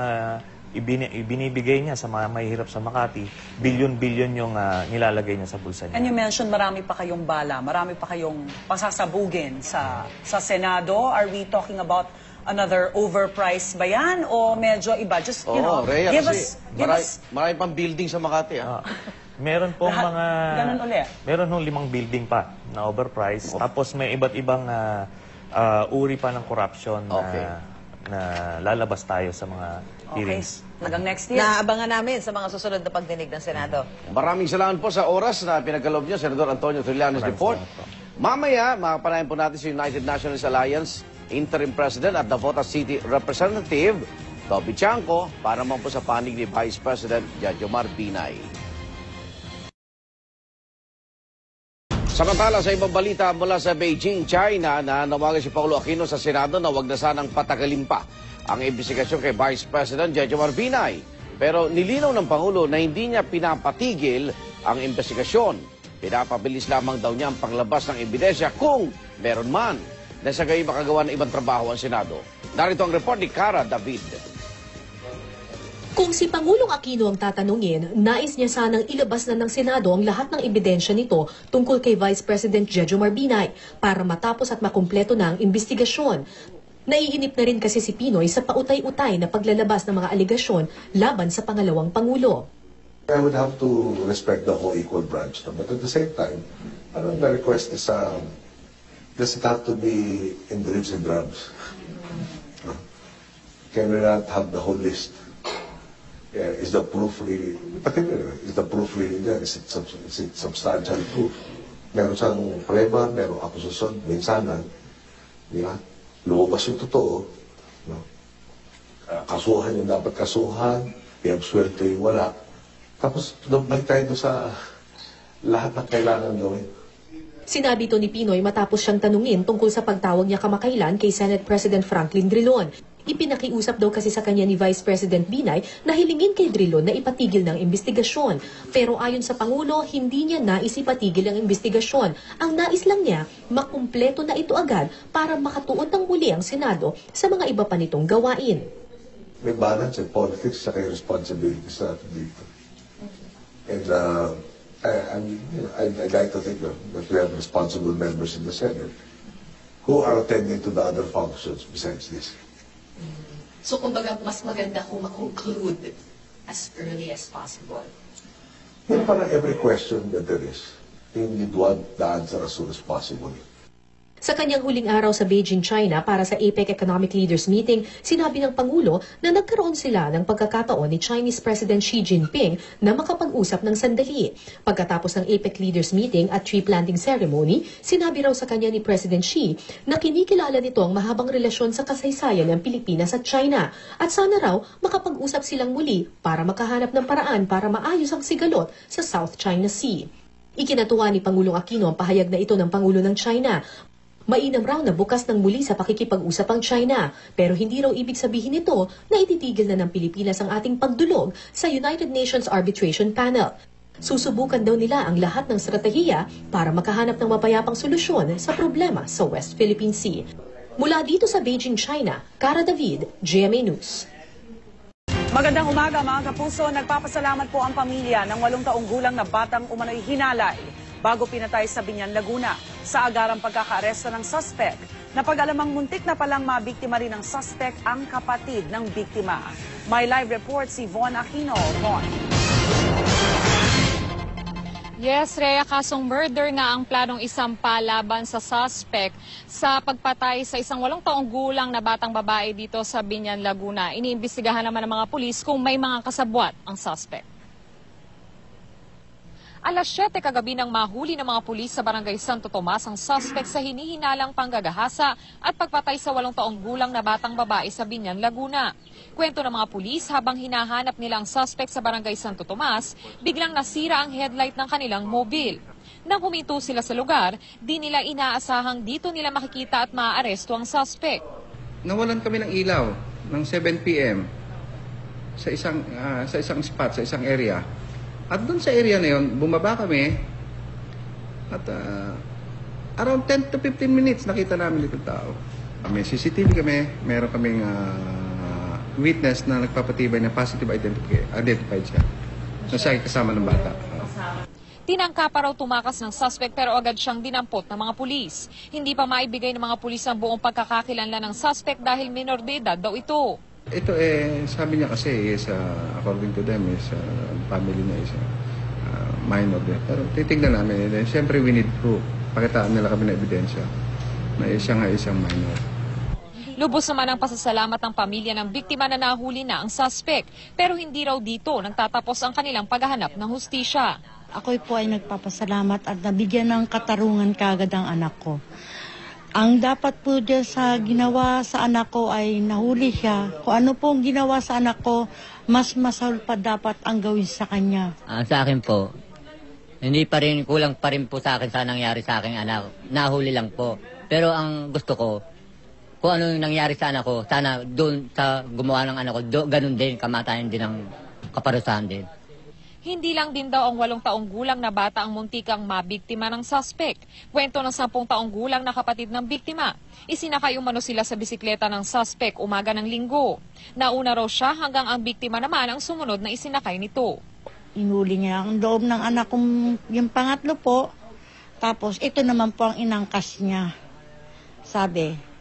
ibinibigay niya sa mga mahihirap sa Makati, bilyon-bilyon yung nilalagay niya sa bulsa niya. And you mentioned marami pa kayong bala, marami pa kayong pasasabugin sa Senado. Are we talking about another overpriced ba yan? O medyo iba? Just, Rhea, give kasi us... marami pang building sa Makati. Meron pong mga... Ganun ulit. Meron hong 5 building pa na overpriced. Tapos may iba't ibang uri pa ng corruption na lalabas tayo sa mga hearings. Hanggang next year. Naabangan namin sa mga susunod na pagdinig ng Senado. Maraming salamat po sa oras na pinagkaloob niyo, Senador Antonio Trillanes IV. Mamaya, makapanayan po natin si United Nationalist Alliance Interim President at Navotas City Representative Toby Chanco para naman po sa panig ni Vice President Jejomar Binay. Samantala, sa ibang balita mula sa Beijing, China, na nawagan si Paulo Aquino sa Senado na wag na sanang patagalin pa ang investigasyon kay Vice President Jejomar Binay. Pero nilinaw ng Pangulo na hindi niya pinapatigil ang investigasyon. Pinapabilis lamang daw niya ang paglabas ng ebidensya kung meron man na sa gayon makagawa ng ibang trabaho ang Senado. Narito ang report ni Cara David. Kung si Pangulong Aquino ang tatanungin, nais niya sanang ilabas na ng Senado ang lahat ng ebidensya nito tungkol kay Vice President Jejomar Binay para matapos at makumpleto na ang investigasyon. Naiinip na rin kasi si Pinoy sa pautay-utay na paglalabas ng mga alegasyon laban sa pangalawang Pangulo. I would have to respect the whole equal branch, but at the same time, the request is, does it have to be in dribs and drabs? Can we not have the whole list? Is the proof really, particularly, is the proof really there? Is it substantial proof? Meron siyang preba, meron akusasyon, minsanan, di ba? Lumabas yung totoo, no? Kasuhan yung dapat kasuhan, i-absuelto yung wala. Tapos, balik tayo sa lahat ng kailangan gawin. Sinabi ito ni Pinoy matapos siyang tanungin tungkol sa pagtawag niya kamakailan kay Senate President Franklin Drilon. Ipinakiusap daw kasi sa kanya ni Vice President Binay na hilingin kay Drilon na ipatigil ng investigasyon. Pero ayon sa Pangulo, hindi niya nais ipatigil ang investigasyon. Ang nais lang niya, makumpleto na ito agad para makatuon ng muli ang Senado sa mga iba pa nitong gawain. May balance in politics sa kay responsibilities natin dito. And I'd like to think that we have responsible members in the Senate who are attending to the other functions besides this. So kumbaga mas maganda kung makonclude as early as possible. Yun para every question that there is, you need one the answer as soon as possible. Sa kanyang huling araw sa Beijing, China para sa APEC Economic Leaders Meeting, sinabi ng Pangulo na nagkaroon sila ng pagkakataon ni Chinese President Xi Jinping na makapag-usap ng sandali. Pagkatapos ng APEC Leaders Meeting at tree planting ceremony, sinabi raw sa kanya ni President Xi na kinikilala nito ang mahabang relasyon sa kasaysayan ng Pilipinas at China at sana raw makapag-usap silang muli para makahanap ng paraan para maayos ang sigalot sa South China Sea. Ikinatuwa ni Pangulong Aquino ang pahayag na ito ng Pangulo ng China. Mainam raw na bukas ng muli sa pakikipag-usap ang China, pero hindi raw ibig sabihin nito na ititigil na ng Pilipinas ang ating pagdulog sa United Nations Arbitration Panel. Susubukan daw nila ang lahat ng estratehiya para makahanap ng mapayapang solusyon sa problema sa West Philippine Sea. Mula dito sa Beijing, China, Cara David, GMA News. Magandang umaga mga kapuso. Nagpapasalamat po ang pamilya ng 8 taong gulang na batang umano'y hinalay bago pinatay sa Biñan, Laguna sa agarang pagkakaaresto ng suspect. Napag-alamang muntik na palang mabiktima rin ng suspect ang kapatid ng biktima. May live report si Von Aquino. Von. Yes, Rhea, kasong murder nga ang planong isampa laban sa suspect sa pagpatay sa isang 8 taong gulang na batang babae dito sa Biñan, Laguna. Iniimbestigahan naman ng mga pulis kung may mga kasabwat ang suspect. Alas 7 kagabi nang mahuli ng mga pulis sa Barangay Santo Tomas ang suspect sa hinihinalang panggagahasa at pagpatay sa 8 taong gulang na batang babae sa Biñan, Laguna. Kwento ng mga pulis, habang hinahanap nila ang suspect sa Barangay Santo Tomas, biglang nasira ang headlight ng kanilang mobil. Nang huminto sila sa lugar, di nila inaasahang dito nila makikita at maaaresto ang suspect. Nawalan kami ng ilaw ng 7 p.m. sa isang spot, sa isang area. At doon sa area na yun, bumaba kami at around 10 to 15 minutes nakita namin itong tao. May CCTV kami, meron kaming witness na nagpapatibay na positive identified siya. So siya ay kasama ng bata. Tinangka pa raw tumakas ng suspect pero agad siyang dinampot ng mga pulis. Hindi pa maibigay ng mga pulis ang buong pagkakakilanlan ng suspect dahil minor de edad daw ito. Ito sabi niya kasi according to them family niya is minor din. Pero titignan namin. Siyempre we need proof. Pakitaan nila kami ng ebidensya na siya nga isang minor. Lubos naman ang pasasalamat ng pamilya ng biktima na nahuli na ang suspect. Pero hindi raw dito nagtatapos ang kanilang paghahanap ng hustisya. Ako po ay nagpapasalamat at nabigyan ng katarungan kagad ang anak ko. Ang dapat po dyan sa ginawa sa anak ko ay nahuli siya. Kung ano pong ginawa sa anak ko, mas masahol pa dapat ang gawin sa kanya. Sa akin po, hindi pa rin, kulang pa rin po sa akin sa nangyari sa aking anak. Nahuli lang po. Pero ang gusto ko, kung ano yung nangyari sa anak ko, sana doon sa gumawa ng anak ko, ganun din, kamatayan din ang kaparusahan din. Hindi lang din daw ang 8 taong gulang na bata ang muntikang mabiktima ng suspect. Kwento ng 10 taong gulang na kapatid ng biktima. Isinakay umano sila sa bisikleta ng suspect umaga ng Linggo. Nauna raw siya hanggang ang biktima naman ang sumunod na isinakay nito. Inuli niya ang loob ng anak kong yung pangatlo po. Tapos ito naman po ang inangkas niya. Sabi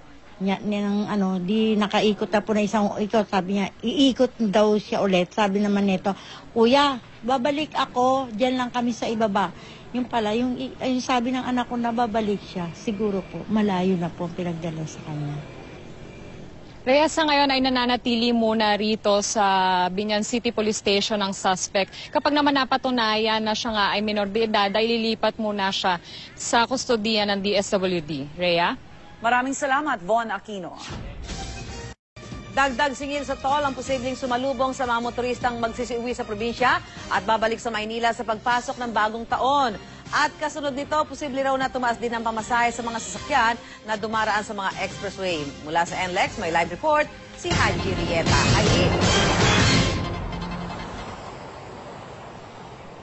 niya di nakaikot na po na isang ikot. Sabi niya, iikot daw siya ulit. Sabi naman nito, Kuya, babalik ako, diyan lang kami sa ibaba. Yung pala, yung sabi ng anak ko na babalik siya, siguro po, malayo na po pinagdala sa kanya. Rhea, sa ngayon ay nananatili muna rito sa Biñan City Police Station ang suspect. Kapag naman napatunayan na siya nga ay minor de edad, ay lilipat muna siya sa kustodiya ng DSWD. Rhea? Maraming salamat, Von Aquino. Dagdag singil sa toll ang posibleng sumalubong sa mga motoristang magsisiuwi sa probinsya at babalik sa Maynila sa pagpasok ng bagong taon. At kasunod nito, posible raw na tumaas din ang pamasahe sa mga sasakyan na dumaraan sa mga expressway. Mula sa NLEX, may live report si Haji Rieta. Haji.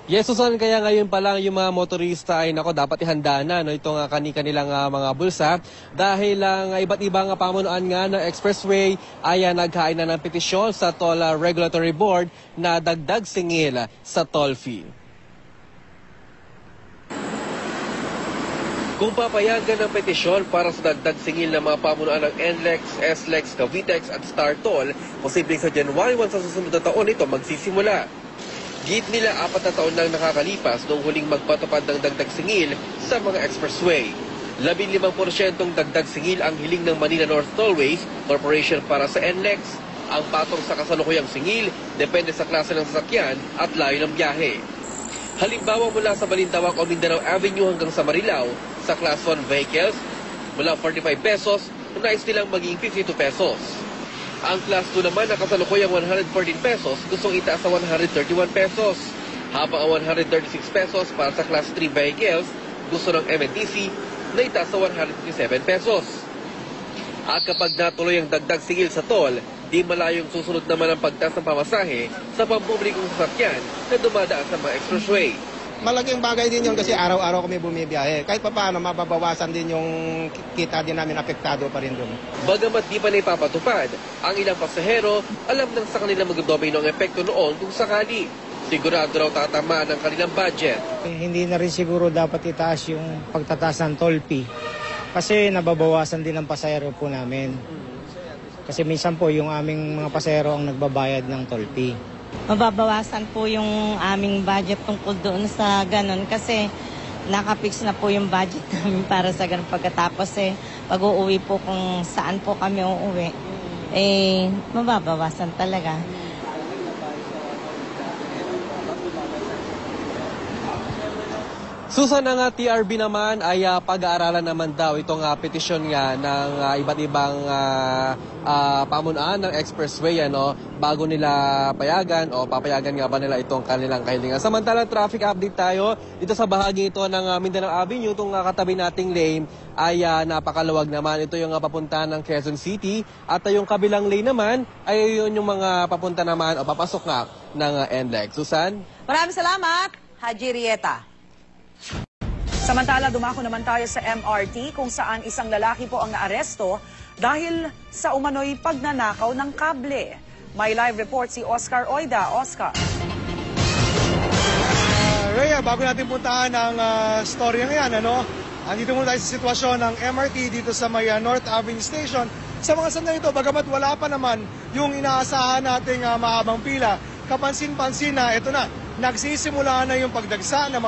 Yes, Susan, kaya ngayon pa lang yung mga motorista ay dapat ihanda na itong kanilang mga bulsa dahil iba't ibang pamunuan nga ng expressway ay naghain na ng petisyon sa Toll Regulatory Board na dagdag singil sa toll fee. Kung papayagan ng petisyon para sa dagdag singil ng mga pamunuan ng NLEX, SLEX, Cavitex at Star Toll, posibleng sa January 1 sa susunod na taon ito magsisimula. Git nila 4 na taon nang nakakalipas noong huling magpatupad ng dagdag singil sa mga expressway. 15% dagdag singil ang hiling ng Manila North Tollways Corporation para sa NLEX. Ang patong sa kasalukuyang singil depende sa klase ng sasakyan at layo ng biyahe. Halimbawa mula sa Balintawak o Mindanao Avenue hanggang sa Marilao, sa Class 1 vehicles, mula 45 pesos, nais nilang maging 52 pesos. Ang Class 2 naman na kasalukuyang 114 pesos, gustong itaas sa 131 pesos. Habang ang 136 pesos para sa Class 3 vehicles, gusto ng MNTC na itaas sa 157 pesos. At kapag natuloy ang dagdag singil sa toll, di malayong susunod naman ang pagtaas ng pamasahe sa pampublikong sasakyan na dumadaan sa mga expressway. Malaking bagay din yun kasi araw-araw kami bumibiyahe. Kahit pa paano, mababawasan din yung kita din namin, apektado pa rin doon. Bagamat di pa na ipapatupad, ang ilang pasahero alam nang sa kanila mag-domino ang epekto noon kung sakali. Sigurado raw tatamaan ang kanilang budget. Hindi na rin siguro dapat itaas yung pagtataas ng toll fee. Kasi nababawasan din ang pasahero po namin. Kasi minsan po yung aming mga pasahero ang nagbabayad ng toll fee. Mababawasan po yung aming budget tungkol doon sa ganon kasi nakapix na po yung budget namin para sa ganon. Pagkatapos pag uuwi po kung saan po kami uuwi, mababawasan talaga. Susan, ng TRB naman ay pag-aaralan naman daw itong petisyon nga ng iba't ibang pamunuan ng expressway bago nila payagan o papayagan nga ba nila itong kanilang kahilingan. Samantalang traffic update tayo dito sa bahagi ito ng Mindanao Avenue, itong katabi nating lane ay napakaluwag naman. Ito yung papunta ng Quezon City at yung kabilang lane naman ay yun yung mga papunta naman o papasok nga ng NLEX. Susan? Maraming salamat, Haji Rieta. Samantala, dumako naman tayo sa MRT kung saan isang lalaki po ang naaresto dahil sa umano'y pagnanakaw ng kable. May live report si Oscar Oida. Oscar. Rhea, bago natin puntahan ang storya ngayon, andito muna tayo sa sitwasyon ng MRT dito sa may North Avenue Station. Sa mga sandali ito, bagamat wala pa naman yung inaasahan nating mahabang pila, kapansin-pansin na ito na, nagsisimula na yung pagdagsa ng mga